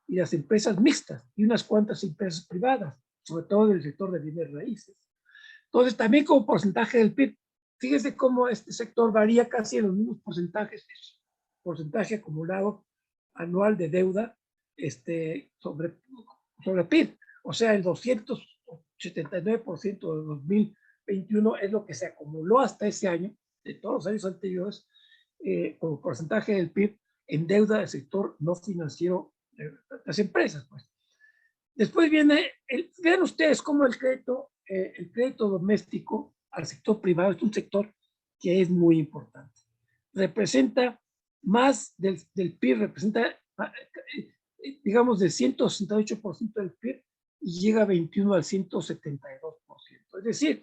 y las empresas mixtas y unas cuantas empresas privadas, sobre todo del sector de bienes raíces. Entonces, también como porcentaje del PIB, fíjese cómo este sector varía casi en los mismos porcentajes, porcentaje acumulado anual de deuda sobre PIB. O sea, el 279% de 2021 es lo que se acumuló hasta ese año, de todos los años anteriores, como porcentaje del PIB en deuda del sector no financiero de las empresas. Pues. Después viene, vean ustedes cómo el crédito doméstico al sector privado es un sector que es muy importante. Representa más del PIB, representa, digamos, del 168% del PIB y llega a 21 al 172%. Es decir,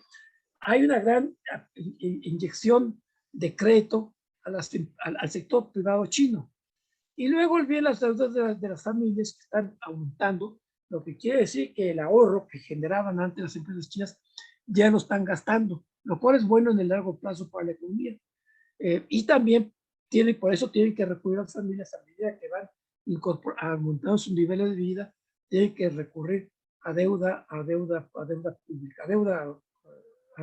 hay una gran inyección de crédito al sector privado chino. Y luego vienen las deudas de las familias que están aumentando, lo que quiere decir que el ahorro que generaban antes las empresas chinas ya lo están gastando, lo cual es bueno en el largo plazo para la economía. Y también por eso tienen que recurrir a las familias a medida que van aumentando sus niveles de vida, tienen que recurrir a deuda pública, a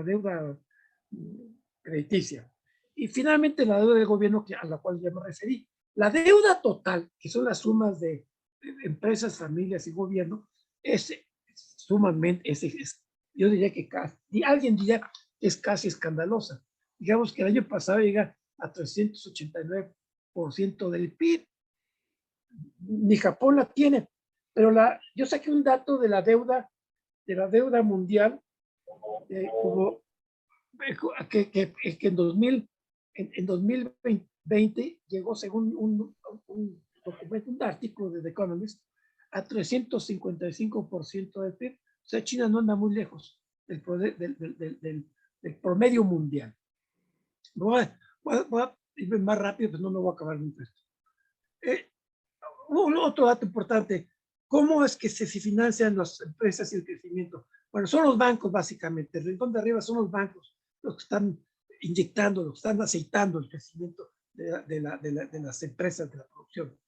deuda crediticia. Y finalmente la deuda del gobierno a la cual ya me referí. La deuda total, que son las sumas de empresas, familias y gobierno, es sumamente, yo diría que alguien diría que es casi escandalosa. Digamos que el año pasado llega a 389% del PIB. Ni Japón la tiene, pero yo saqué un dato de la deuda mundial, como que en 2020 llegó, según un documento, un artículo de The Economist, a 355% del PIB. O sea, China no anda muy lejos del promedio mundial. Voy a ir más rápido, pues no me voy a acabar nunca esto. Otro dato importante, ¿cómo es que se financian las empresas y el crecimiento? Bueno, son los bancos básicamente, el rincón de arriba son los bancos los que están inyectando, los que están aceitando el crecimiento de las empresas, de la producción.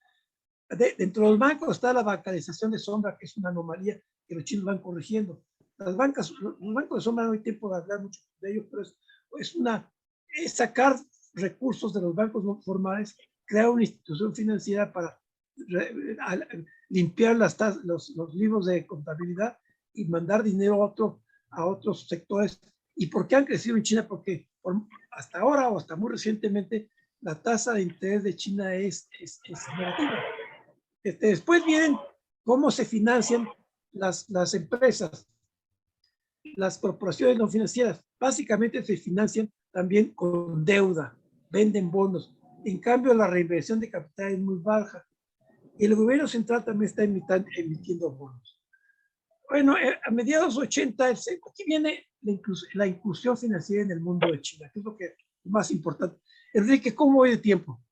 Dentro de los bancos está la bancarización de sombra, que es una anomalía que los chinos van corrigiendo. Los bancos de sombra no hay tiempo de hablar mucho de ellos, pero es sacar recursos de los bancos no formales, crear una institución financiera para limpiar los libros de contabilidad y mandar dinero a otros sectores. ¿Y por qué han crecido en China? Porque hasta ahora o hasta muy recientemente la tasa de interés de China es negativa. Después vienen cómo se financian las empresas, las corporaciones no financieras. Básicamente se financian también con deuda, venden bonos. En cambio, la reinversión de capital es muy baja. Y el gobierno central también está emitiendo bonos. Bueno, a mediados 80, aquí viene la inclusión financiera en el mundo de China, que es lo que es más importante. Enrique, ¿cómo voy de tiempo?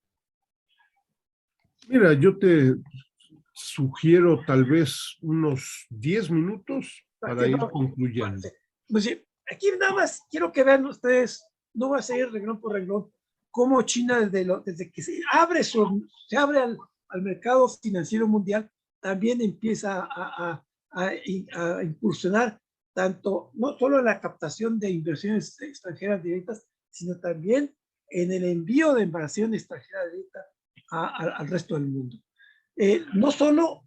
Mira, yo te sugiero tal vez unos 10 minutos para ir concluyendo. Pues, aquí nada más quiero que vean ustedes, no voy a seguir renglón por renglón, cómo China desde que se abre al mercado financiero mundial, también empieza a incursionar tanto, no solo en la captación de inversiones extranjeras directas, sino también en el envío de inversión extranjera directa al resto del mundo. No solo,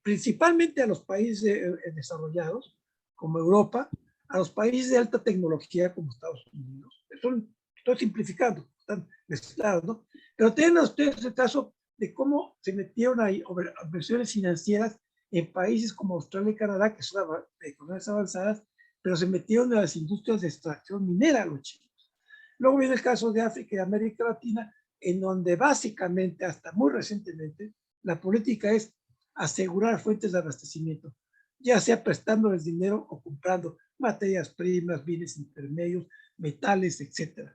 principalmente a los países desarrollados, como Europa, a los países de alta tecnología, como Estados Unidos. Estoy simplificando, están mezclados, ¿no? Pero tienen ustedes el caso de cómo se metieron ahí inversiones financieras en países como Australia y Canadá, que son economías avanzadas, pero se metieron en las industrias de extracción minera los chinos. Luego viene el caso de África y América Latina, en donde básicamente, hasta muy recientemente, la política es asegurar fuentes de abastecimiento, ya sea prestándoles dinero o comprando materias primas, bienes intermedios, metales, etc.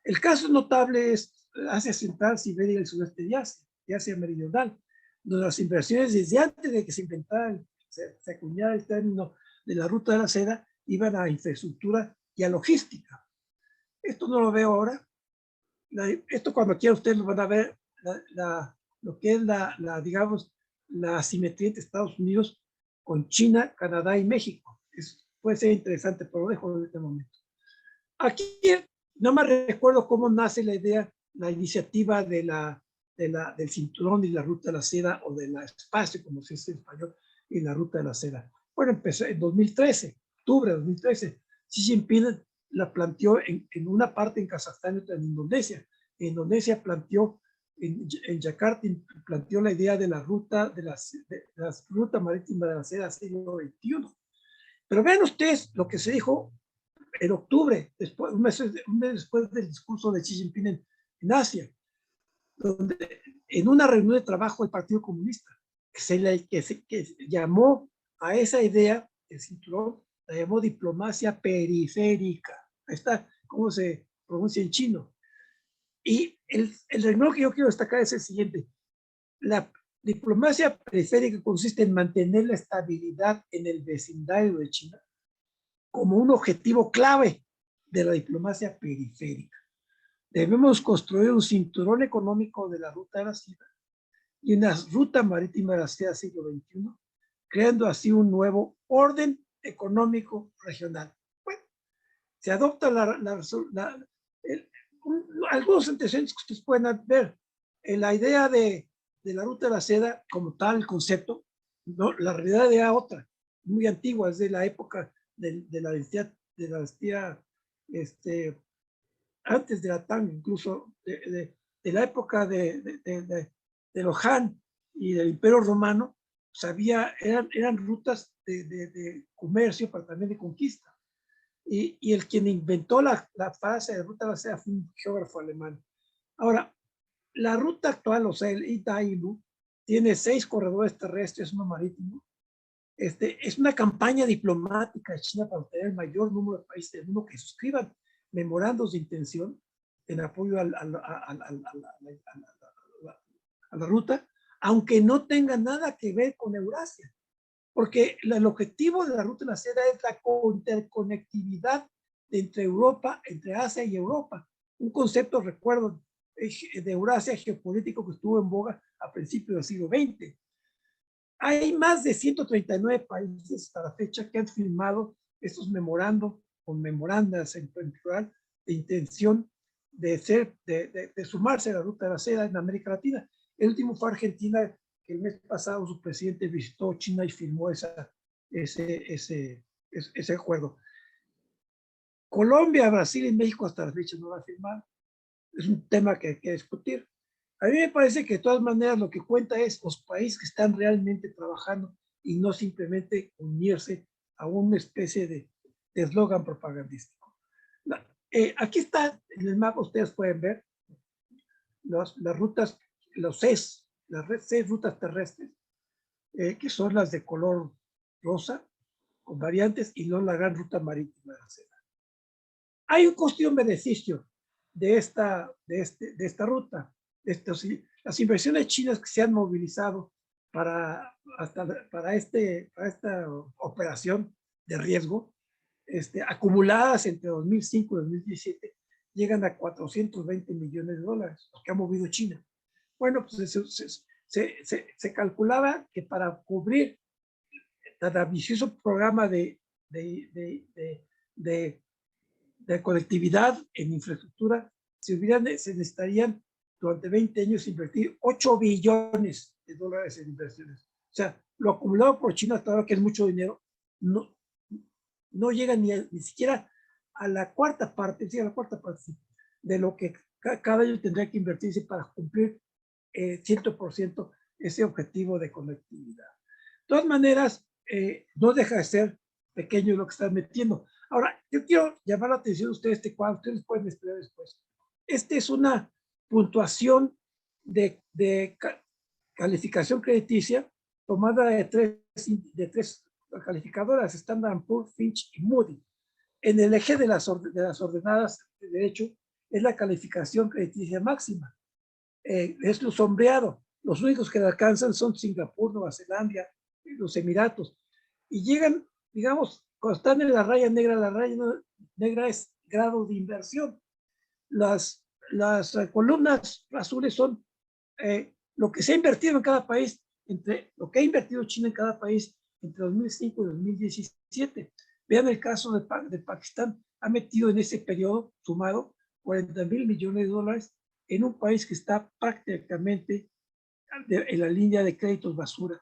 El caso notable es Asia Central, Siberia y el sudeste de Asia Meridional, donde las inversiones desde antes de que se inventara, se acuñara el término de la ruta de la seda, iban a infraestructura y a logística. Esto no lo veo ahora. Esto cuando quiera ustedes lo van a ver, lo que es digamos, la asimetría entre Estados Unidos con China, Canadá y México. Puede ser interesante, pero lo dejo en este momento. Aquí no me recuerdo cómo nace la idea, la iniciativa del cinturón y la ruta de la seda, o del espacio, como se dice en español, y la ruta de la seda. Bueno, empezó en 2013, octubre de 2013. Xi Jinping la planteó en una parte en Kazajstán y otra en Indonesia. En Indonesia planteó, en Yakarta, planteó la idea de la ruta ruta marítima de la seda siglo XXI. Pero vean ustedes lo que se dijo en octubre, un mes después del discurso de Xi Jinping en Asia, donde en una reunión de trabajo del Partido Comunista, que llamó a esa idea, el cinturón, la llamó diplomacia periférica. Ahí está, cómo se pronuncia en chino. Y el renglón que yo quiero destacar es el siguiente. La diplomacia periférica consiste en mantener la estabilidad en el vecindario de China como un objetivo clave de la diplomacia periférica. Debemos construir un cinturón económico de la ruta de la seda y una ruta marítima de la seda siglo XXI, creando así un nuevo orden económico regional. Bueno, se adopta algunos antecedentes que ustedes pueden ver. La idea de la ruta de la seda como tal, el concepto, no, la realidad era otra, muy antigua, es de la época de la dinastía antes de la Tang, incluso de la época de los Han y del Imperio Romano, pues eran rutas de comercio, pero también de conquista. Y el quien inventó la fase de ruta de la seda fue un geógrafo alemán. Ahora, la ruta actual, o sea, el Itailu, tiene 6 corredores terrestres, uno marítimo. Es una campaña diplomática de China para obtener el mayor número de países del mundo que suscriban memorandos de intención en apoyo a la ruta, aunque no tenga nada que ver con Eurasia. Porque el objetivo de la ruta de la seda es la interconectividad entre Europa, entre Asia y Europa. Un concepto, recuerdo, de Eurasia geopolítico que estuvo en boga a principios del siglo XX. Hay más de 139 países hasta la fecha que han firmado estos memorandos o memorandas en plural de intención de sumarse a la ruta de la seda en América Latina. El último fue Argentina, que el mes pasado su presidente visitó China y firmó ese acuerdo. Colombia, Brasil y México hasta la fecha no lo han firmado. Es un tema que hay que discutir. A mí me parece que de todas maneras lo que cuenta es los países que están realmente trabajando y no simplemente unirse a una especie de eslogan propagandístico. Aquí está en el mapa, ustedes pueden ver las rutas, las 6 rutas terrestres, que son las de color rosa, con variantes, y luego la gran ruta marítima de la seda. Hay un costo y un beneficio de esta ruta. Las inversiones chinas que se han movilizado para esta operación de riesgo, acumuladas entre 2005 y 2017, llegan a 420 millones de dólares, lo que ha movido China. Bueno, pues se calculaba que para cubrir tan ambicioso programa de conectividad en infraestructura, se necesitarían durante 20 años invertir 8 billones de dólares en inversiones. O sea, lo acumulado por China hasta ahora, que es mucho dinero, no llega ni siquiera a la cuarta parte, de lo que cada año tendría que invertirse para cumplir 100% ese objetivo de conectividad. De todas maneras, no deja de ser pequeño lo que están metiendo. Ahora, yo quiero llamar la atención de ustedes este cuadro, ustedes pueden estudiar después. Es una puntuación de calificación crediticia tomada de tres calificadoras, Standard & Poor's, Fitch y Moody. En el eje de las ordenadas de derecho es la calificación crediticia máxima. Es lo sombreado. Los únicos que la alcanzan son Singapur, Nueva Zelanda, los Emiratos. Y llegan, digamos, cuando están en la raya negra es grado de inversión. Las columnas azules son lo que se ha invertido en cada país, entre lo que ha invertido China en cada país entre 2005 y 2017. Vean el caso de Pakistán, ha metido en ese periodo sumado 40,000 millones de dólares en un país que está prácticamente en la línea de créditos basura,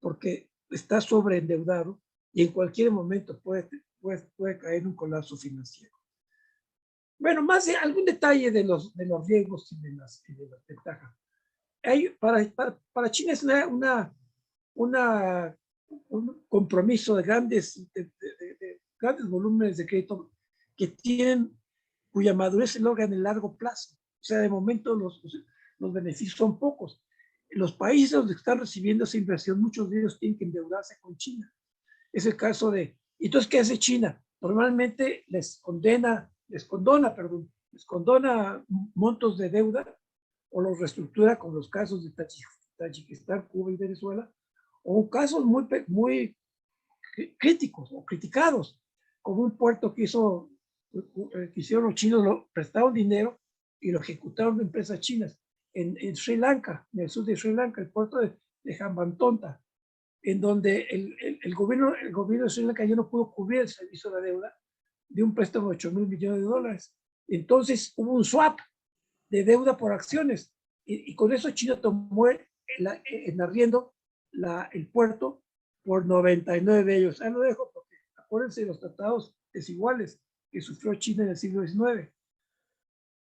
porque está sobreendeudado y en cualquier momento puede caer en un colapso financiero. Bueno, más de algún detalle de los riesgos y de las ventajas. Para China es un compromiso de grandes volúmenes de crédito cuya madurez se logra en el largo plazo. O sea, de momento los beneficios son pocos. Los países donde están recibiendo esa inversión, muchos de ellos tienen que endeudarse con China. Es el caso de... Entonces, ¿qué hace China? Normalmente les condona montos de deuda o los reestructura, con los casos de Tayikistán, Cuba y Venezuela, o casos muy críticos o criticados, como un puerto que hizo que hicieron los chinos, lo prestaron dinero y lo ejecutaron de empresas chinas en Sri Lanka, en el sur de Sri Lanka, el puerto de Hambantota, en donde el gobierno de Sri Lanka ya no pudo cubrir el servicio de la deuda de un préstamo de $8,000 millones. Entonces hubo un swap de deuda por acciones y con eso China tomó en arriendo el puerto por 99 de ellos. Ahí lo dejo porque acuérdense de los tratados desiguales que sufrió China en el siglo XIX.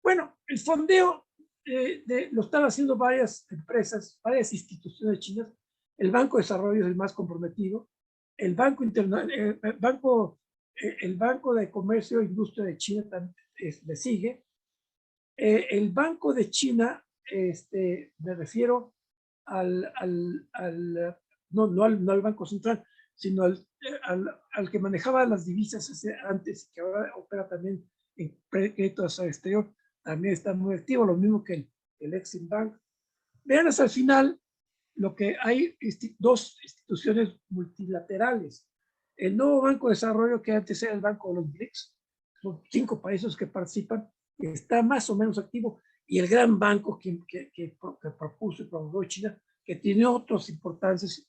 Bueno, el fondeo lo están haciendo varias empresas, varias instituciones chinas. El Banco de Desarrollo es el más comprometido. El Banco de Comercio e Industria de China también le sigue. El Banco de China, me refiero no al Banco Central, sino al que manejaba las divisas antes, que ahora opera también en créditos al exterior, también está muy activo, lo mismo que el Exim Bank. Vean hasta el final lo que hay, dos instituciones multilaterales. El nuevo Banco de Desarrollo, que antes era el Banco de los BRICS, son 5 países que participan, está más o menos activo, y el gran banco que propuso y promovió China, que tiene otras importancias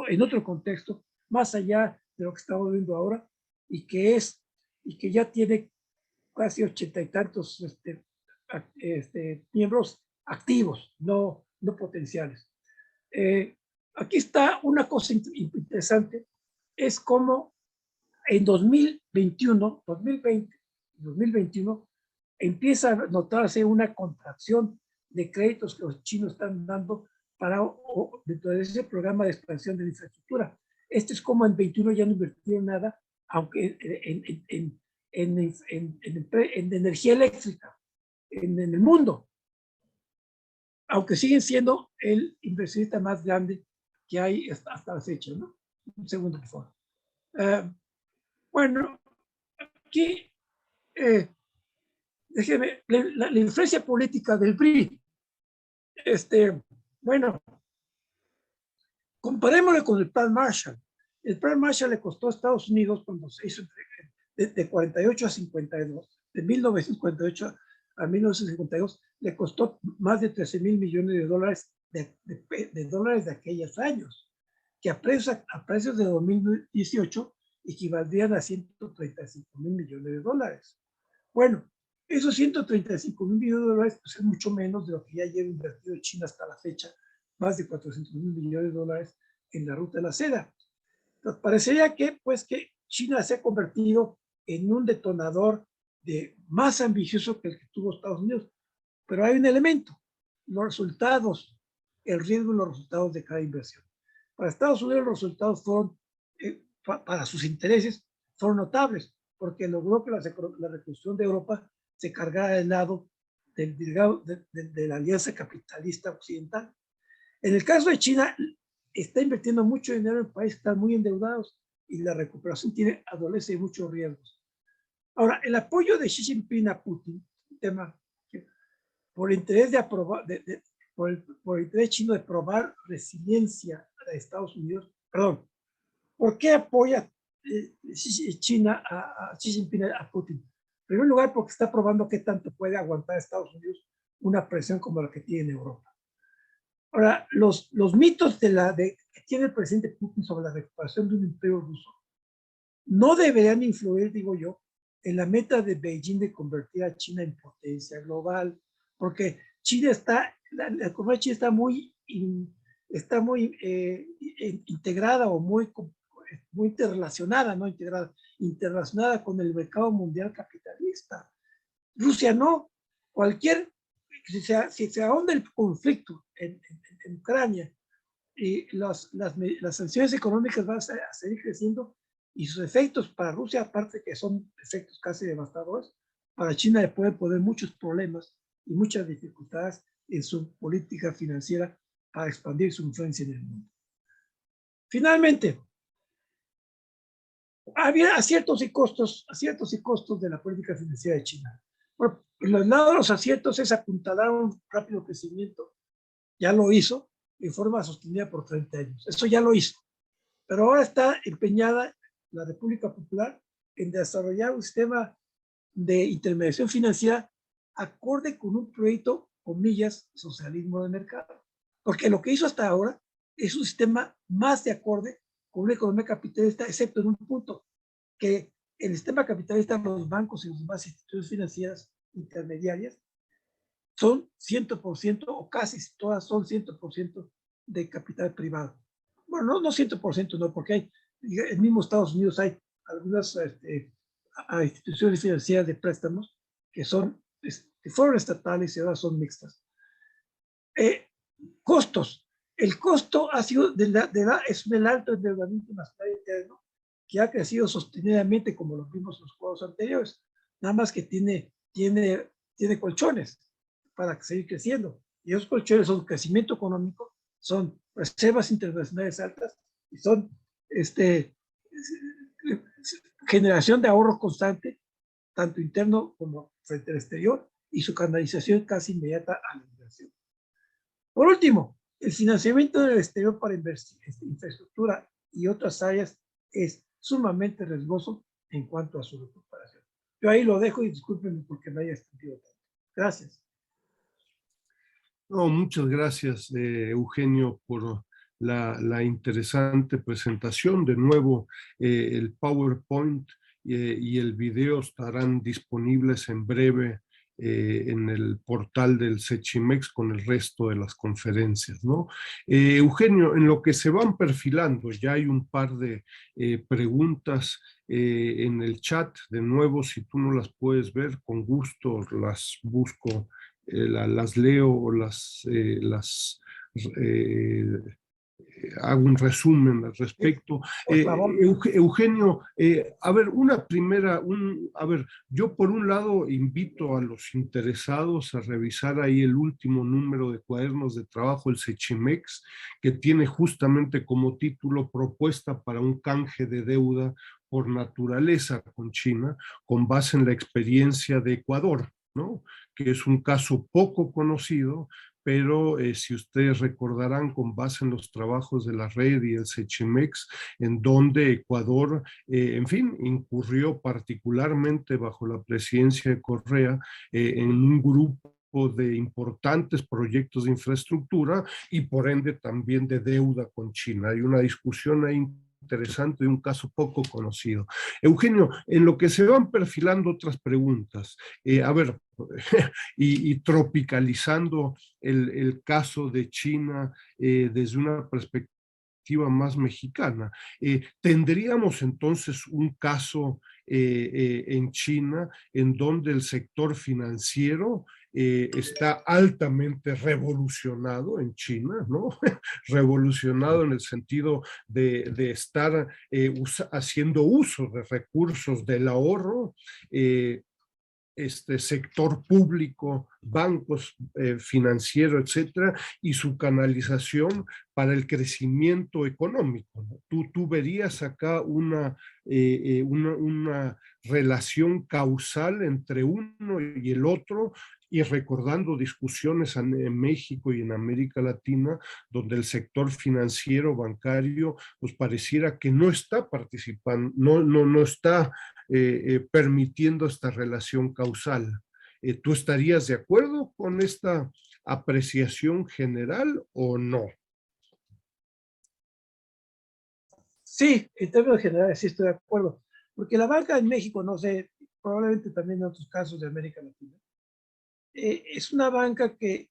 en otro contexto, más allá de lo que estamos viendo ahora, y que ya tiene casi 80 y tantos miembros activos, no potenciales. Aquí está una cosa interesante, es como en 2021 empieza a notarse una contracción de créditos que los chinos están dando dentro de ese programa de expansión de la infraestructura. Esto es como en 21 ya no invirtieron nada, aunque en energía eléctrica en el mundo, aunque siguen siendo el inversionista más grande que hay hasta la fecha, ¿no? Un segundo, por favor. Bueno, aquí déjeme, la influencia política del PRI. Bueno, comparémosle con el Plan Marshall. El Plan Marshall le costó a Estados Unidos, cuando se hizo de 48 a 52, de 1948 a 1952, le costó más de $13,000 millones de dólares de aquellos años, que a precios de 2018 equivaldrían a $135,000 millones de dólares. Bueno, esos $135,000 millones de dólares pues, es mucho menos de lo que ya lleva invertido China hasta la fecha, más de $400,000 millones de dólares en la ruta de la seda. Entonces, parecería que China se ha convertido en un detonador más ambicioso que el que tuvo Estados Unidos. Pero hay un elemento, los resultados, el riesgo y los resultados de cada inversión. Para Estados Unidos los resultados fueron, para sus intereses, fueron notables, porque logró que la reconstrucción de Europa se cargara del lado de la alianza capitalista occidental. En el caso de China, está invirtiendo mucho dinero en países que están muy endeudados y la recuperación adolece de muchos riesgos. Ahora, el apoyo de Xi Jinping a Putin, un tema que, por interés por el interés chino de probar resiliencia de Estados Unidos, perdón, ¿por qué apoya China a Xi Jinping a Putin? En primer lugar, porque está probando qué tanto puede aguantar Estados Unidos una presión como la que tiene Europa. Ahora, los mitos que tiene el presidente Putin sobre la recuperación de un imperio ruso no deberían influir, digo yo, en la meta de Beijing de convertir a China en potencia global, porque China la economía china está muy integrada o muy interrelacionada, no integrada, interrelacionada con el mercado mundial capitalista. Rusia no. Si se ahonda el conflicto en Ucrania y las sanciones económicas van a seguir creciendo, y sus efectos para Rusia, aparte que son efectos casi devastadores, para China le pueden poner muchos problemas y muchas dificultades en su política financiera para expandir su influencia en el mundo. Finalmente, había aciertos y costos de la política financiera de China. Por el lado de los aciertos es apuntalar un rápido crecimiento. Ya lo hizo en forma sostenida por 30 años. Eso ya lo hizo. Pero ahora está empeñada la República Popular en desarrollar un sistema de intermediación financiera acorde con un proyecto, comillas, socialismo de mercado. Porque lo que hizo hasta ahora es un sistema más de acorde con una economía capitalista, excepto en un punto, que el sistema capitalista, los bancos y las demás instituciones financieras intermediarias son 100% o casi todas son 100% de capital privado. Bueno, no 100%, no, porque hay, en el mismo Estados Unidos hay algunas instituciones financieras de préstamos que fueron estatales y ahora son mixtas. Costos. El costo ha sido es del alto endeudamiento nacional interno que ha crecido sostenidamente como lo vimos en los cuadros anteriores, nada más que tiene colchones para seguir creciendo. Y esos colchones son crecimiento económico, son reservas internacionales altas y son generación de ahorro constante, tanto interno como frente al exterior, y su canalización casi inmediata a la inversión. Por último, el financiamiento del exterior para infraestructura y otras áreas es sumamente riesgoso en cuanto a su recuperación. Yo ahí lo dejo y discúlpenme porque me haya extendido tanto. Gracias. No, muchas gracias, Eugenio, por la interesante presentación. De nuevo, el PowerPoint y el video estarán disponibles en breve en el portal del Sechimex con el resto de las conferencias, ¿no? Eugenio, en lo que se van perfilando, ya hay un par de preguntas en el chat. De nuevo, si tú no las puedes ver, con gusto las busco. Las leo o hago un resumen al respecto. Por favor. Eugenio, a ver, yo por un lado invito a los interesados a revisar ahí el último número de cuadernos de trabajo, el Sechimex, que tiene justamente como título Propuesta para un canje de deuda por naturaleza con China, con base en la experiencia de Ecuador, ¿no? Que es un caso poco conocido, pero si ustedes recordarán, con base en los trabajos de la red y el Sechimex, en donde Ecuador, en fin, incurrió particularmente bajo la presidencia de Correa en un grupo de importantes proyectos de infraestructura y por ende también de deuda con China. Hay una discusión ahí interesante de un caso poco conocido. Eugenio, en lo que se van perfilando otras preguntas, a ver, y tropicalizando el caso de China desde una perspectiva más mexicana. ¿Tendríamos entonces un caso en China en donde el sector financiero está altamente revolucionado en China, ¿no? Revolucionado en el sentido de estar haciendo uso de recursos del ahorro, sector público, bancos, financiero, etcétera, y su canalización para el crecimiento económico, ¿no? Tú verías acá una relación causal entre uno y el otro, y recordando discusiones en México y en América Latina, donde el sector financiero, bancario, pues pareciera que no está participando, no está permitiendo esta relación causal. ¿Tú estarías de acuerdo con esta apreciación general o no? Sí, en términos generales sí estoy de acuerdo, porque la banca en México, no sé, probablemente también en otros casos de América Latina, es una banca que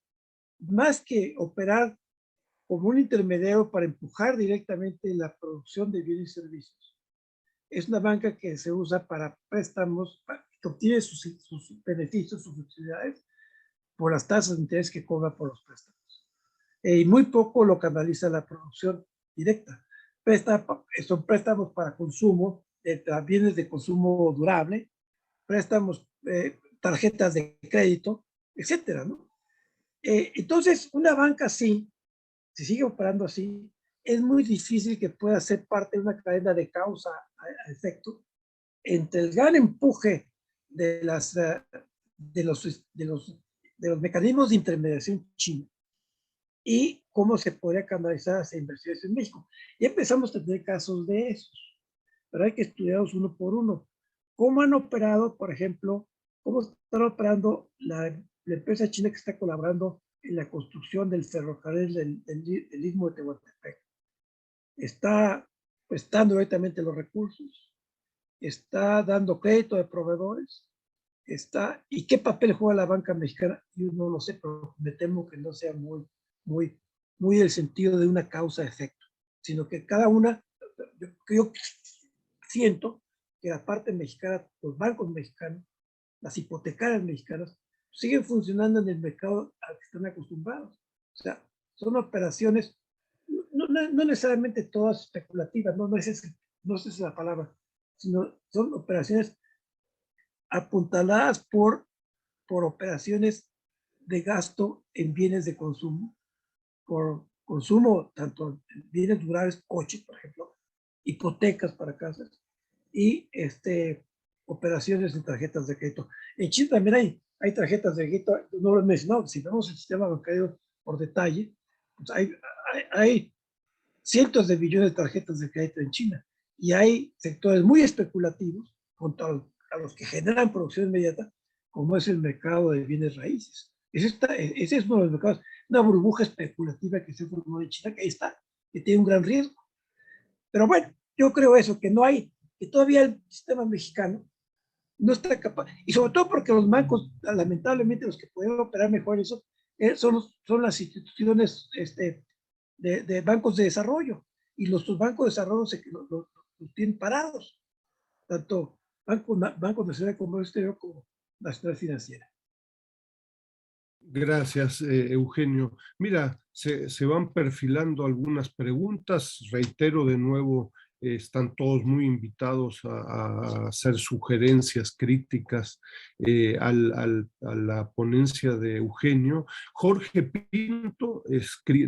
más que operar como un intermediario para empujar directamente la producción de bienes y servicios, es una banca que se usa para préstamos, que obtiene sus beneficios, sus utilidades por las tasas de interés que cobra por los préstamos. Y muy poco lo canaliza la producción directa. Son préstamos para consumo, bienes de consumo durable, préstamos, tarjetas de crédito, etcétera, ¿no? Entonces, una banca así, si sigue operando así, es muy difícil que pueda ser parte de una cadena de causa a efecto entre el gran empuje de los mecanismos de intermediación china y cómo se podría canalizar hacia inversiones en México. Y empezamos a tener casos de esos, pero hay que estudiarlos uno por uno. ¿Cómo han operado, por ejemplo, cómo está operando la empresa china que está colaborando en la construcción del ferrocarril del Istmo de Tehuantepec. Está prestando directamente los recursos, está dando crédito de proveedores, ¿y qué papel juega la banca mexicana? Yo no lo sé, pero me temo que no sea muy el sentido de una causa-efecto, sino que cada una, yo siento que la parte mexicana, los bancos mexicanos, las hipotecarias mexicanas, siguen funcionando en el mercado al que están acostumbrados. O sea, son operaciones, no necesariamente todas especulativas, no es esa la palabra, sino son operaciones apuntaladas por operaciones de gasto en bienes de consumo, por consumo, tanto en bienes durables, coches, por ejemplo, hipotecas para casas, y operaciones en tarjetas de crédito. En Chile también hay tarjetas de crédito, no lo he mencionado, si vemos el sistema bancario por detalle, pues hay cientos de billones de tarjetas de crédito en China, y hay sectores muy especulativos contra a los que generan producción inmediata, como es el mercado de bienes raíces. Ese es uno de los mercados, una burbuja especulativa que se formó en China, que ahí está, que tiene un gran riesgo. Pero bueno, yo creo eso, que todavía el sistema mexicano no está capaz, y sobre todo porque los bancos, lamentablemente los que pueden operar mejor eso, son las instituciones de bancos de desarrollo, y los bancos de desarrollo los tienen parados, tanto Banco Nacional de Comercio Exterior como Nacional Financiera. Gracias, Eugenio. Mira, se van perfilando algunas preguntas. Reitero de nuevo, están todos muy invitados a hacer sugerencias críticas a la ponencia de Eugenio. Jorge Pinto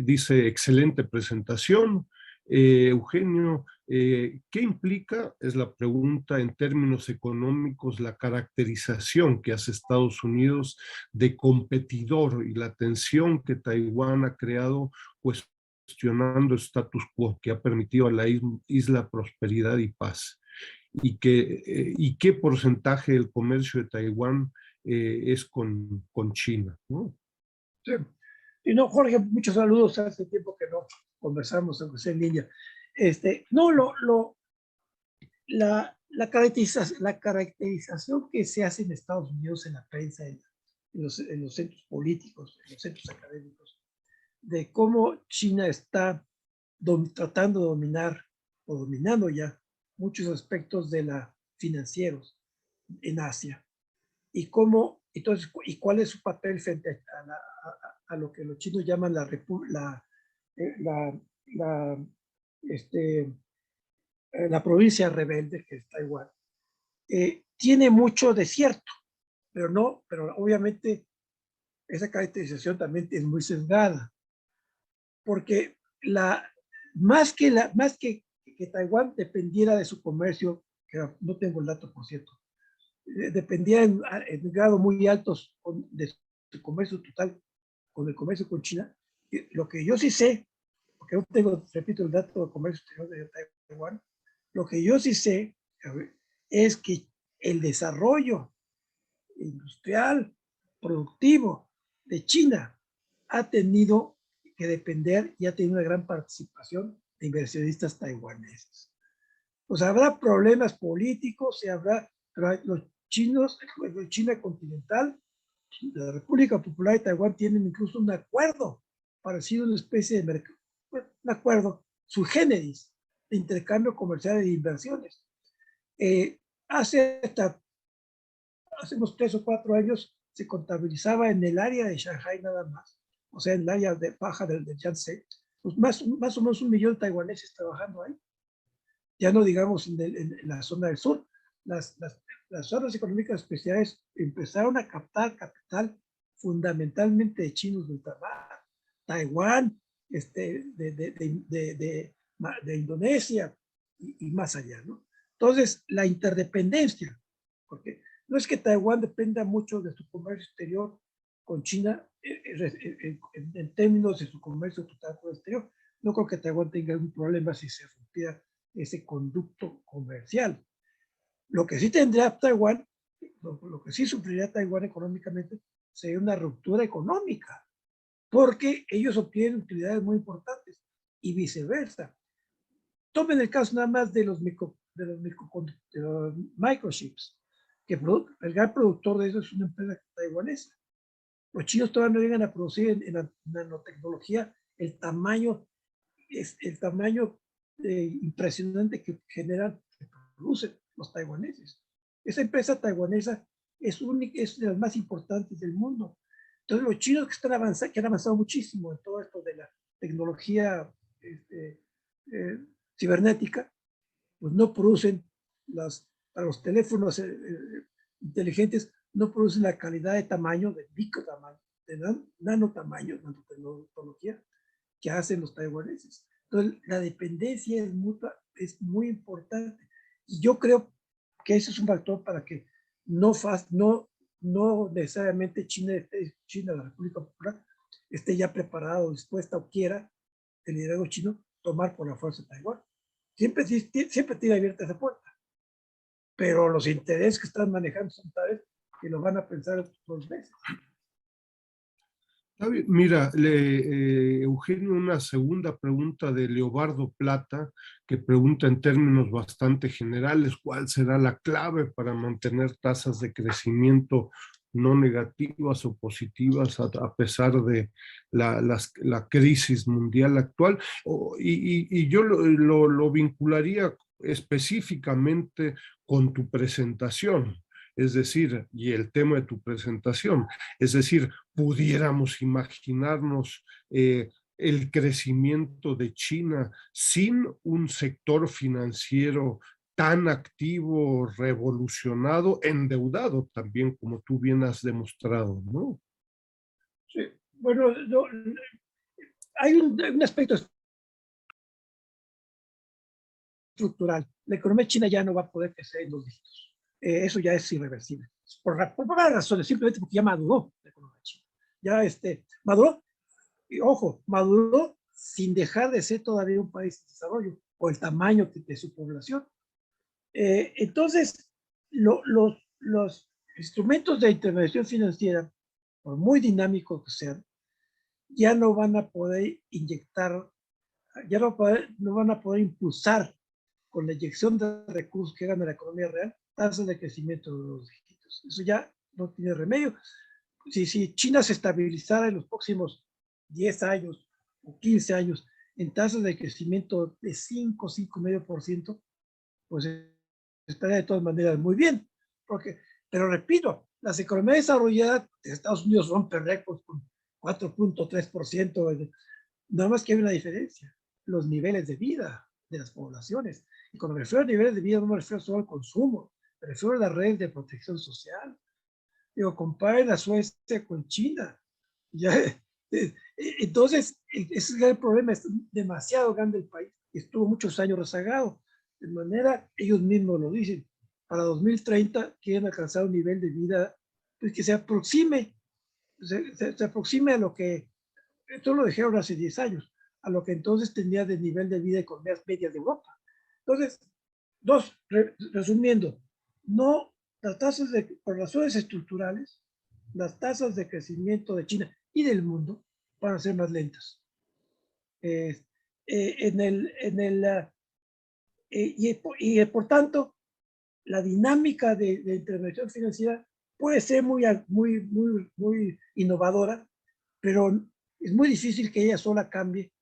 dice, excelente presentación. Eugenio, ¿qué implica, es la pregunta, en términos económicos, la caracterización que hace Estados Unidos de competidor y la tensión que Taiwán ha creado, cuestionando el status quo que ha permitido a la isla prosperidad y paz? Y qué porcentaje del comercio de Taiwán es con China, ¿no? Sí. Y no, Jorge, muchos saludos. Hace tiempo que no conversamos, aunque sea en línea. No, la caracterización que se hace en Estados Unidos en la prensa, en los centros políticos, en los centros académicos, de cómo China está tratando de dominar o dominando ya muchos aspectos de la financieros en Asia, y cómo, entonces, y cuál es su papel frente a lo que los chinos llaman la provincia rebelde, que es Taiwán. Tiene mucho desierto, pero obviamente esa caracterización también es muy sesgada, porque más que Taiwán dependiera de su comercio, que no tengo el dato, por cierto, dependía en grado muy altos de su comercio total con el comercio con China. Lo que yo sí sé, porque no tengo, repito, el dato de comercio exterior de Taiwán, lo que yo sí sé es que el desarrollo industrial, productivo de China ha tenido que depender y ha tenido una gran participación de inversionistas taiwaneses. Pues habrá problemas políticos, pero los chinos, China continental, la República Popular de Taiwán tienen incluso un acuerdo parecido a una especie de mercado, un acuerdo sui generis de intercambio comercial y de inversiones. Hace unos 3 o 4 años se contabilizaba en el área de Shanghai nada más, o sea, en el área de baja del Yangtze, pues más o menos 1 millón de taiwaneses trabajando ahí. Ya no digamos en la zona del sur. Las zonas económicas especiales empezaron a captar capital fundamentalmente de chinos de ultramar, Taiwán, de Indonesia y más allá, ¿no? Entonces, la interdependencia, porque no es que Taiwán dependa mucho de su comercio exterior con China en términos de su comercio total con el exterior. No creo que Taiwán tenga un problema si se rompiera ese conducto comercial. Lo que sí tendría Taiwán lo que sí sufriría Taiwán económicamente sería una ruptura económica, porque ellos obtienen utilidades muy importantes y viceversa. Tomen el caso nada más de los microchips, que el gran productor de eso es una empresa taiwanesa. Los chinos todavía no llegan a producir en la nanotecnología el tamaño impresionante que generan, que producen los taiwaneses. Esa empresa taiwanesa es de las más importantes del mundo. Entonces los chinos que han avanzado muchísimo en todo esto de la tecnología cibernética, pues no producen para los teléfonos inteligentes, no producen la calidad de tamaño, de micro tamaño, de nanotamaño, nanotecnología, que hacen los taiwaneses. Entonces, la dependencia es mutua, es muy importante. Y yo creo que ese es un factor para que no necesariamente China, la República Popular, esté ya preparado, dispuesta o quiera el liderazgo chino tomar por la fuerza Taiwán. Siempre tiene abierta esa puerta, pero los intereses que están manejando son tales que lo van a pensar 2 veces. Mira, Eugenio, una segunda pregunta de Leobardo Plata, que pregunta en términos bastante generales, ¿cuál será la clave para mantener tasas de crecimiento no negativas o positivas a pesar de la crisis mundial actual? Y yo lo vincularía específicamente con tu presentación, es decir, y el tema de tu presentación, es decir, pudiéramos imaginarnos el crecimiento de China sin un sector financiero tan activo, revolucionado, endeudado también, como tú bien has demostrado, ¿no? Sí, bueno, hay un aspecto estructural. La economía china ya no va a poder crecer en 2 dígitos. Eso ya es irreversible. Por varias razones, simplemente porque ya maduró la economía china. Ya maduró, y ojo, maduró sin dejar de ser todavía un país de desarrollo por el tamaño de su población. Entonces, los instrumentos de intervención financiera, por muy dinámicos que sean, ya no van a poder inyectar, no van a poder impulsar con la inyección de recursos que hagan a la economía real, tasas de crecimiento de 2 dígitos. Eso ya no tiene remedio. Si China se estabilizara en los próximos 10 años o 15 años en tasas de crecimiento de 5,5%, pues estaría de todas maneras muy bien. Pero repito, las economías desarrolladas de Estados Unidos rompen récords con 4,3%. Nada más que hay una diferencia: los niveles de vida de las poblaciones. Y cuando me refiero a niveles de vida, no me refiero solo al consumo, me refiero a las redes de protección social. Digo, comparen a Suecia con China. Ya, entonces, ese es el problema, es demasiado grande el país, estuvo muchos años rezagado. De manera, ellos mismos lo dicen, para 2030 quieren alcanzar un nivel de vida pues, que se aproxime a lo que, esto lo dijeron hace 10 años, a lo que entonces tenía de nivel de vida economías medias de Europa. Entonces, resumiendo, no, por razones estructurales, las tasas de crecimiento de China y del mundo van a ser más lentas. Por tanto, la dinámica de intervención financiera puede ser muy innovadora, pero es muy difícil que ella sola cambie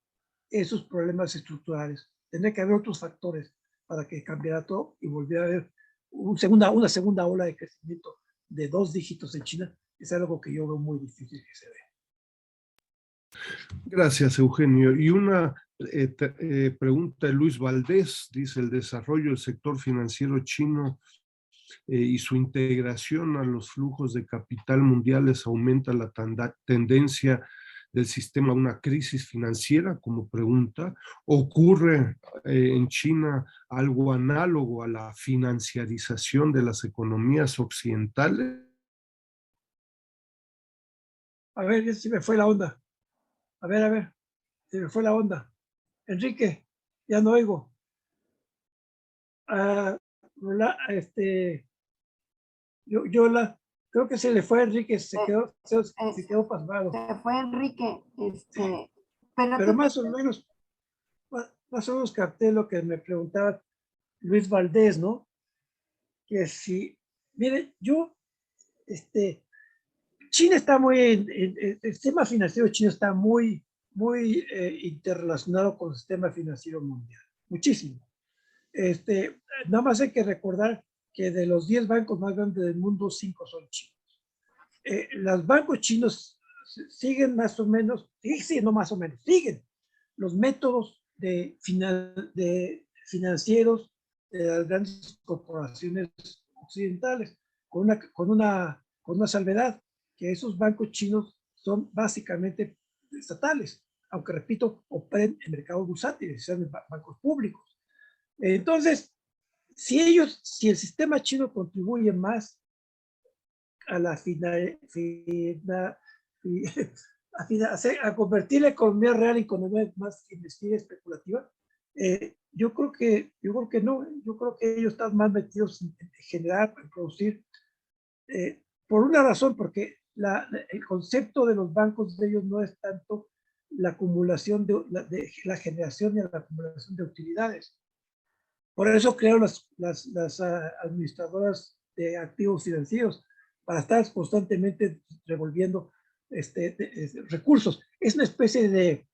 esos problemas estructurales. Tendría que haber otros factores para que cambiara todo y volviera a haber una segunda ola de crecimiento de 2 dígitos en China. Es algo que yo veo muy difícil que se dé. Gracias, Eugenio. Y una pregunta de Luis Valdés, dice: el desarrollo del sector financiero chino y su integración a los flujos de capital mundiales aumenta la tendencia del sistema a una crisis financiera, como pregunta. ¿Ocurre en China algo análogo a la financiarización de las economías occidentales? A ver, ya se me fue la onda. A ver, se me fue la onda. Enrique, ya no oigo. Creo que se le fue a Enrique, se eh, quedó pasmado. Se fue Enrique, pero Pero más o menos capté lo que me preguntaba Luis Valdés, ¿no? Que si, mire, China está el sistema financiero chino está muy interrelacionado con el sistema financiero mundial, muchísimo. Nada más hay que recordar que de los 10 bancos más grandes del mundo, 5 son chinos. Los bancos chinos siguen más o menos, no más o menos, siguen los métodos financieros de las grandes corporaciones occidentales, con una salvedad, que esos bancos chinos son básicamente estatales, aunque repito, operen en mercados bursátiles, sean bancos públicos. Entonces, si el sistema chino contribuye más a a convertir la economía real en economía más investigativa y especulativa, yo creo que no, yo creo que ellos están más metidos en generar, en producir, por una razón, porque el concepto de los bancos de ellos no es tanto la acumulación la generación y la acumulación de utilidades. Por eso crearon las administradoras de activos financieros, para estar constantemente revolviendo recursos. Es una especie de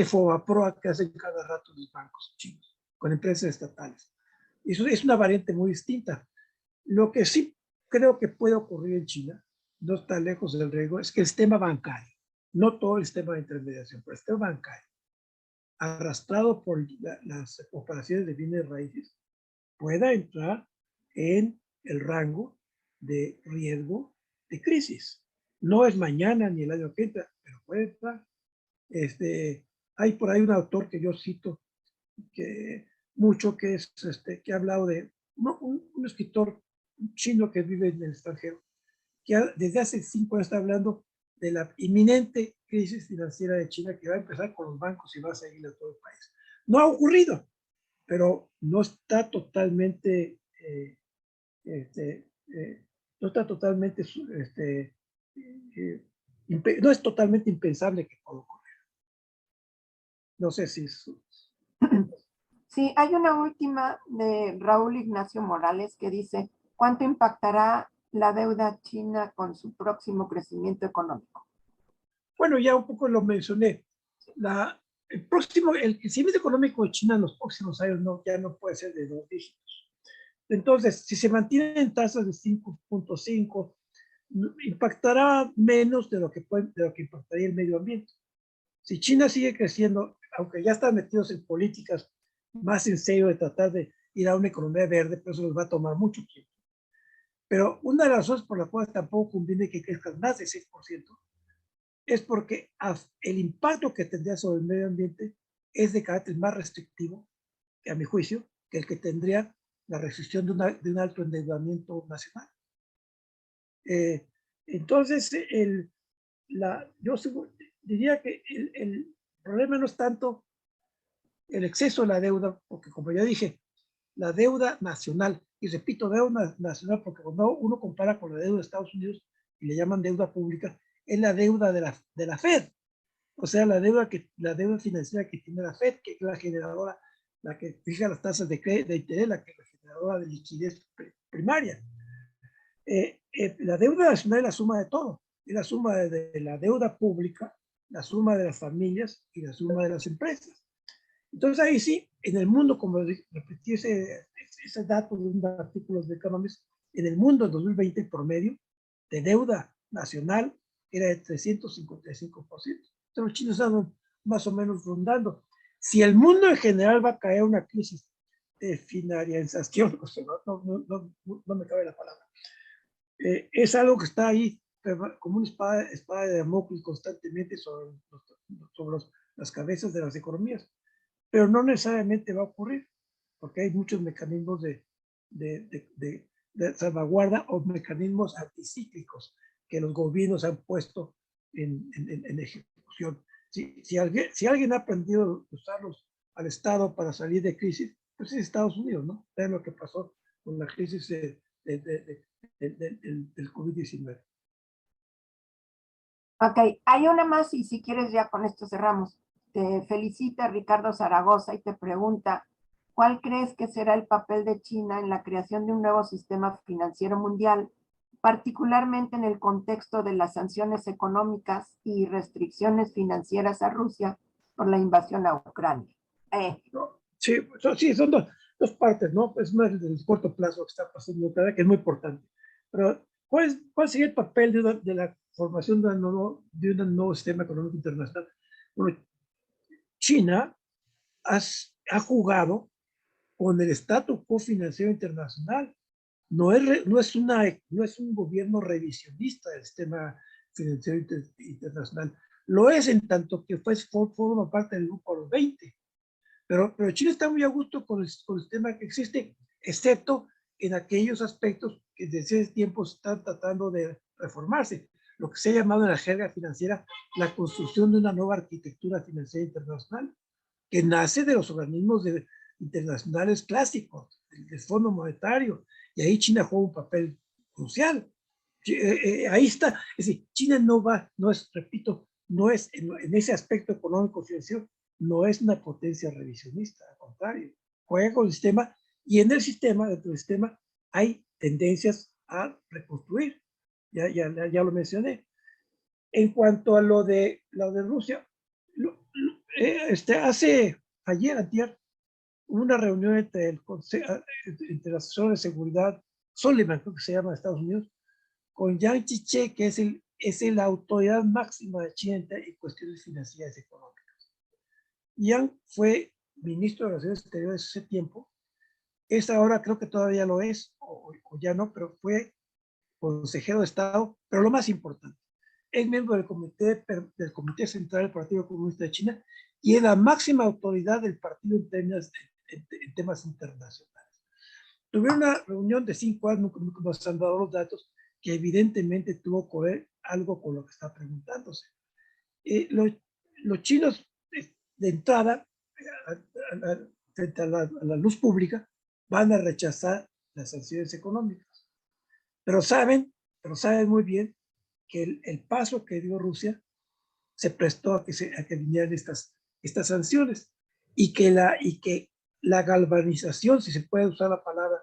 FOBAPROA que hacen cada rato los bancos chinos con empresas estatales. Eso es una variante muy distinta. Lo que sí creo que puede ocurrir en China, no está lejos del riesgo, es que el sistema bancario, no todo el sistema de intermediación, pero el sistema bancario, arrastrado por las operaciones de bienes raíces, pueda entrar en el rango de riesgo de crisis. No es mañana ni el año que entra, pero puede entrar. Hay por ahí un autor que yo cito que ha hablado de un escritor chino que vive en el extranjero, que desde hace 5 años está hablando de la inminente crisis financiera de China, que va a empezar con los bancos y va a seguir a todo el país. No ha ocurrido, pero no está totalmente no está totalmente no es totalmente impensable que pueda ocurrir. No sé si sí, hay una última de Raúl Ignacio Morales que dice: ¿cuánto impactará la deuda china con su próximo crecimiento económico? Bueno, ya un poco lo mencioné. El crecimiento económico de China en los próximos años ya no puede ser de 2 dígitos. Entonces, si se mantienen tasas de 5.5, impactará menos de lo que impactaría el medio ambiente. Si China sigue creciendo, aunque ya están metidos en políticas más en serio de tratar de ir a una economía verde, pero eso les va a tomar mucho tiempo. Pero una de las razones por las cuales tampoco conviene que crezcan más de 6% es porque el impacto que tendría sobre el medio ambiente es de carácter más restrictivo, que a mi juicio, que el que tendría la restricción de un alto endeudamiento nacional. Entonces, yo diría que el problema no es tanto el exceso de la deuda, porque como ya dije, la deuda nacional, y repito, deuda nacional, porque cuando uno compara con la deuda de Estados Unidos y le llaman deuda pública, es la deuda de la Fed, o sea, la deuda financiera que tiene la Fed, que es la generadora, la que fija las tasas de interés, la que es la generadora de liquidez primaria. La deuda nacional es la suma de todo, es la suma de la deuda pública, la suma de las familias y la suma de las empresas. Entonces ahí sí, en el mundo, como repetí ese dato de un artículo de Economist, en el mundo en 2020 el promedio de deuda nacional era de 355%. Entonces los chinos están más o menos rondando. Si el mundo en general va a caer una crisis de finalización, o sea, no me cabe la palabra, es algo que está ahí como una espada de Damocles constantemente sobre las cabezas de las economías, pero no necesariamente va a ocurrir, porque hay muchos mecanismos de salvaguarda o mecanismos anticíclicos que los gobiernos han puesto en ejecución. Si alguien ha aprendido a usarlos al Estado para salir de crisis, pues es Estados Unidos, ¿no? Vean lo que pasó con la crisis del COVID-19. Ok, hay una más y si quieres ya con esto cerramos. Te felicita Ricardo Zaragoza y te pregunta, ¿cuál crees que será el papel de China en la creación de un nuevo sistema financiero mundial, particularmente en el contexto de las sanciones económicas y restricciones financieras a Rusia por la invasión a Ucrania? ¿No? Sí, son dos partes, ¿no? Pues una es del corto plazo que está pasando en Ucrania, que es muy importante. Pero, ¿cuál sería el papel de la formación de un nuevo sistema económico internacional? Bueno, China ha jugado con el status quo financiero internacional. No es un gobierno revisionista del sistema financiero internacional. Lo es en tanto que forma parte del grupo de los 20. Pero Chile está muy a gusto con el sistema que existe, excepto en aquellos aspectos que desde ese tiempo están tratando de reformarse. Lo que se ha llamado en la jerga financiera la construcción de una nueva arquitectura financiera internacional, que nace de los organismos internacionales clásicos, del Fondo Monetario, y ahí China juega un papel crucial. Ahí está, es decir, China no es, repito, no es en ese aspecto económico financiero, no es una potencia revisionista, al contrario, juega con el sistema y en el sistema, dentro del sistema, hay tendencias a reconstruir. Ya lo mencioné. En cuanto a lo de Rusia, ayer, una reunión entre el asesor de seguridad, Sullivan, creo que se llama, de Estados Unidos, con Yang Jiechi, que es la autoridad máxima de China en cuestiones financieras y económicas. Yang fue ministro de Relaciones Exteriores hace tiempo, ahora creo que todavía lo es, o ya no, pero fue consejero de Estado, pero lo más importante, es miembro del Comité Central del Partido Comunista de China y es la máxima autoridad del partido en temas internacionales. Tuvieron una reunión de 5 años, nos han dado los datos, que evidentemente tuvo que ver algo con lo que está preguntándose. Los chinos, de entrada, frente a la luz pública, van a rechazar las sanciones económicas. Pero saben muy bien que el paso que dio Rusia se prestó a que vinieran estas sanciones y que la galvanización, si se puede usar la palabra,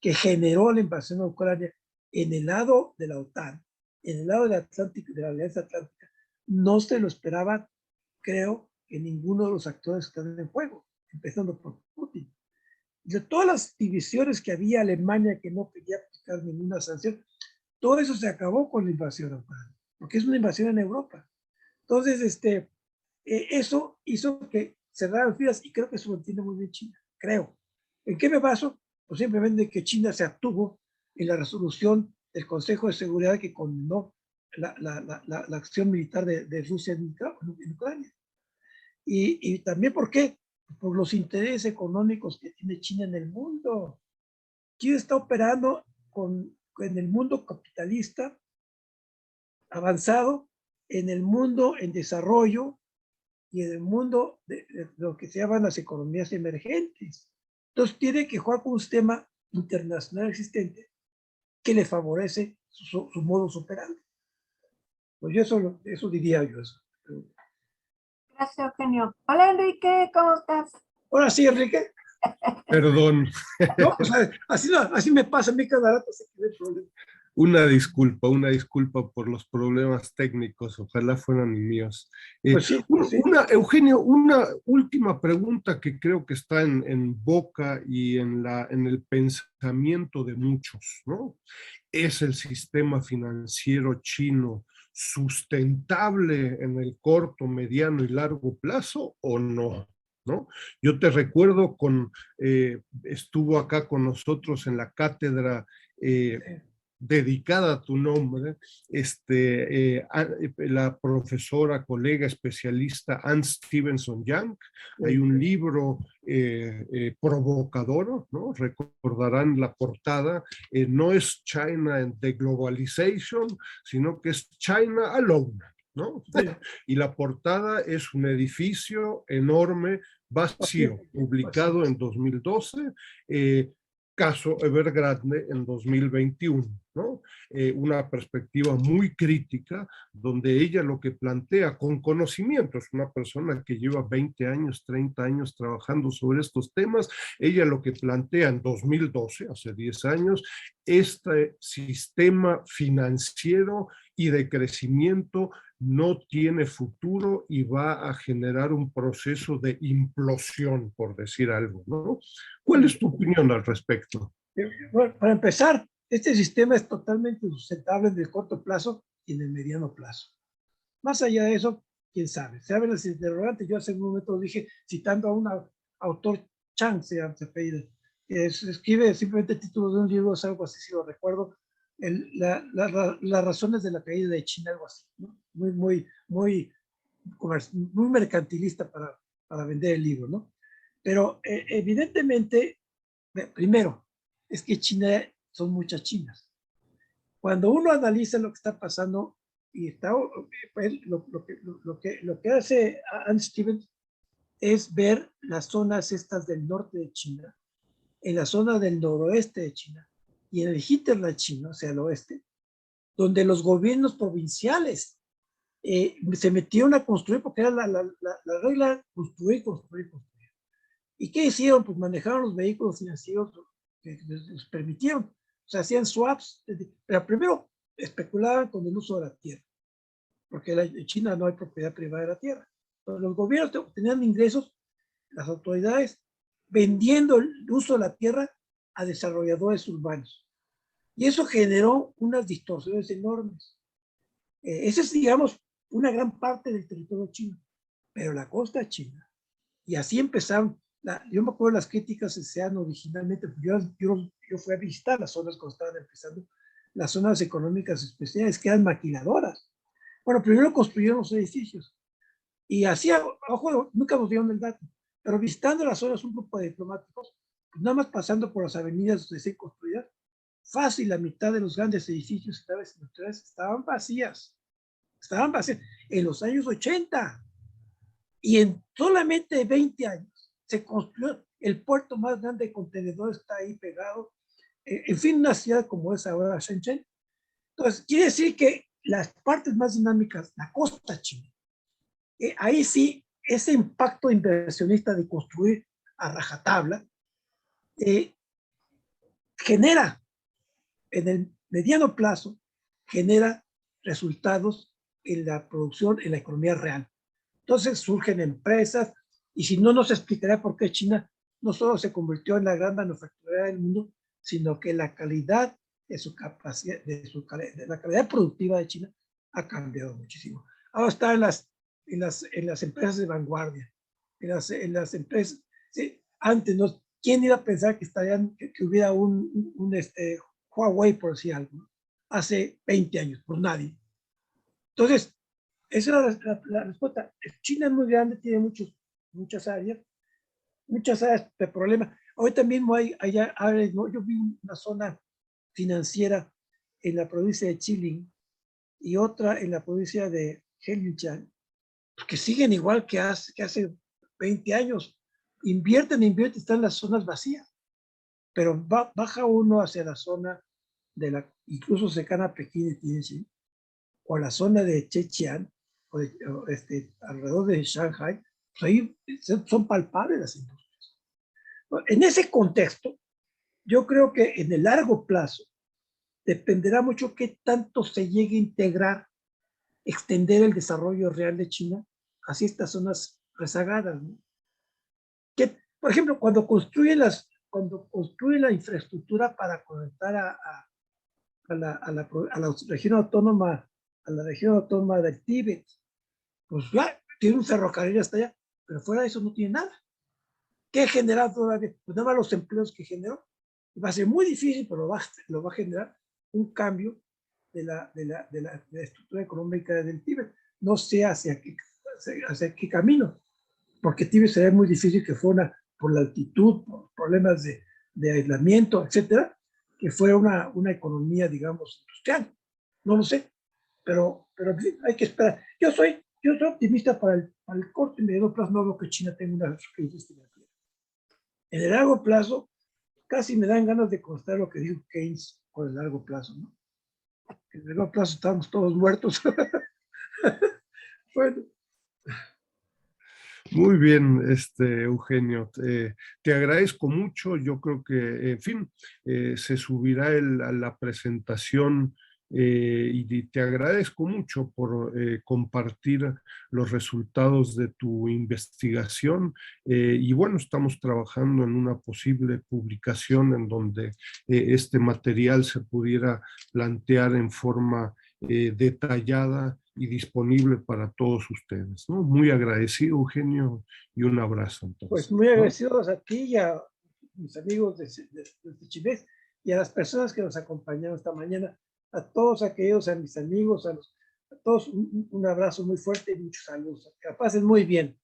que generó la invasión a Ucrania en el lado de la OTAN, en el lado del Atlántico, de la Alianza Atlántica, no se lo esperaba, creo, que ninguno de los actores que están en juego, empezando por Putin. De todas las divisiones que había, Alemania que no quería aplicar ninguna sanción, todo eso se acabó con la invasión a Ucrania, porque es una invasión en Europa. Entonces, eso hizo que cerraran filas y creo que eso lo entiende muy bien China, creo. ¿En qué me baso? Pues simplemente que China se abstuvo en la resolución del Consejo de Seguridad que condenó la acción militar de Rusia en Ucrania. Y también, ¿por qué? Por los intereses económicos que tiene China en el mundo. China está operando en el mundo capitalista avanzado, en el mundo en desarrollo y en el mundo de lo que se llaman las economías emergentes. Entonces tiene que jugar con un sistema internacional existente que le favorece su modo operandi. Pues eso diría yo. Gracias, Eugenio. Hola, Enrique, ¿cómo estás? Ahora sí, Enrique. Perdón. No, o sea, así me pasa a mí cada rato. Una disculpa por los problemas técnicos, ojalá fueran míos. Pues sí. Eugenio, una última pregunta que creo que está en boca y en el pensamiento de muchos, ¿no? ¿Es el sistema financiero chino sustentable en el corto, mediano y largo plazo o no? ¿No? Yo te recuerdo estuvo acá con nosotros en la cátedra dedicada a tu nombre, la profesora, colega, especialista Anne Stevenson Young. Hay un libro provocador, ¿no? Recordarán la portada, no es China and the Globalization, sino que es China Alone, ¿no? Y la portada es un edificio enorme, vacío, publicado en 2012, caso Evergrande en 2021, ¿no? Una perspectiva muy crítica, donde ella lo que plantea con conocimiento, es una persona que lleva 20 años, 30 años trabajando sobre estos temas, ella lo que plantea en 2012, hace 10 años, este sistema financiero y de crecimiento no tiene futuro y va a generar un proceso de implosión, por decir algo, ¿no? ¿Cuál es tu opinión al respecto? Bueno, para empezar, este sistema es totalmente sustentable en el corto plazo y en el mediano plazo. Más allá de eso, quién sabe. Se abren las interrogantes. Yo hace un momento dije, citando a un autor, Chang se apellida, escribe simplemente el título de un libro, es algo así, si lo recuerdo, las razones de la caída de China, algo así, ¿no? Muy mercantilista para vender el libro, ¿no? Pero evidentemente, primero, es que China son muchas chinas. Cuando uno analiza lo que está pasando y está, pues, lo que hace Anne Stevens es ver las zonas estas del norte de China, en la zona del noroeste de China y en el hinterland chino, o sea, el oeste, donde los gobiernos provinciales se metieron a construir porque era la regla construir. ¿Y qué hicieron? Pues manejaron los vehículos financieros que les permitieron. O sea, hacían swaps, pero primero especulaban con el uso de la tierra, porque en China no hay propiedad privada de la tierra. Entonces, los gobiernos tenían ingresos, las autoridades, vendiendo el uso de la tierra a desarrolladores urbanos. Y eso generó unas distorsiones enormes. Esa es, digamos, una gran parte del territorio chino, pero la costa china. Y así empezaron. Yo me acuerdo de las críticas que se dan originalmente. Yo fui a visitar las zonas cuando estaban empezando, las zonas económicas especiales, que eran maquiladoras. Bueno, primero construyeron los edificios. Y así, ojo, nunca nos dieron el dato. Pero visitando las zonas, un grupo de diplomáticos, pues nada más pasando por las avenidas recién construidas, fácil la mitad de los grandes edificios estaban vacías. Estaban vacías en los años 80. Y en solamente 20 años se construyó el puerto más grande de contenedores, está ahí pegado. En fin, una ciudad como es ahora Shenzhen. Entonces, quiere decir que las partes más dinámicas, la costa china, ahí sí, ese impacto inversionista de construir a rajatabla genera, en el mediano plazo, genera resultados en la producción, en la economía real. Entonces surgen empresas, y si no, nos explicará por qué China no solo se convirtió en la gran manufacturera del mundo, sino que la calidad de su capacidad, de la calidad productiva de China ha cambiado muchísimo. Ahora está en las empresas de vanguardia, en las empresas, ¿sí? Antes, ¿no? ¿Quién iba a pensar que hubiera un Huawei, por decir algo, ¿no? Hace 20 años? Pues nadie. Entonces, esa es la respuesta. China es muy grande, tiene muchas áreas de problema. Ahorita mismo hay áreas, ¿no? Yo vi una zona financiera en la provincia de Jilin y otra en la provincia de Heilongjiang, que siguen igual que hace 20 años. Invierten, están en las zonas vacías, pero baja uno hacia la zona incluso cercana a Pekín y Tianjin, o la zona de Zhejiang, alrededor de Shanghai, pues ahí son palpables las industrias. En ese contexto, yo creo que en el largo plazo dependerá mucho qué tanto se llegue a integrar, extender el desarrollo real de China hacia estas zonas rezagadas, ¿no? Que, por ejemplo, cuando construye la infraestructura para conectar a la región autónoma, a la región autónoma del Tíbet, pues ya tiene un ferrocarril hasta allá, pero fuera de eso no tiene nada. ¿Qué genera todavía? Pues nada más los empleos que generó. Va a ser muy difícil, pero lo va a generar un cambio de la estructura económica del Tíbet. No sé hacia qué camino, porque Tíbet sería muy difícil que fuera por la altitud, por problemas de aislamiento, etcétera, que fuera una economía, digamos, industrial. No lo sé, pero hay que esperar. Yo soy optimista para el corto y medio plazo. No veo que China tenga una crisis financiera. En el largo plazo, casi me dan ganas de constar lo que dijo Keynes con el largo plazo, ¿no? En el largo plazo estamos todos muertos. Bueno. Muy bien, Eugenio. Te agradezco mucho. Yo creo que, en fin, se subirá a la presentación y te agradezco mucho por compartir los resultados de tu investigación. Y bueno, estamos trabajando en una posible publicación en donde este material se pudiera plantear en forma detallada y disponible para todos ustedes, ¿no? Muy agradecido, Eugenio, y un abrazo entonces. Pues muy agradecidos, ¿no?, a ti y a mis amigos de Chimex y a las personas que nos acompañaron esta mañana, a todos aquellos, a mis amigos, a todos un abrazo muy fuerte y muchos saludos. Que la pasen muy bien.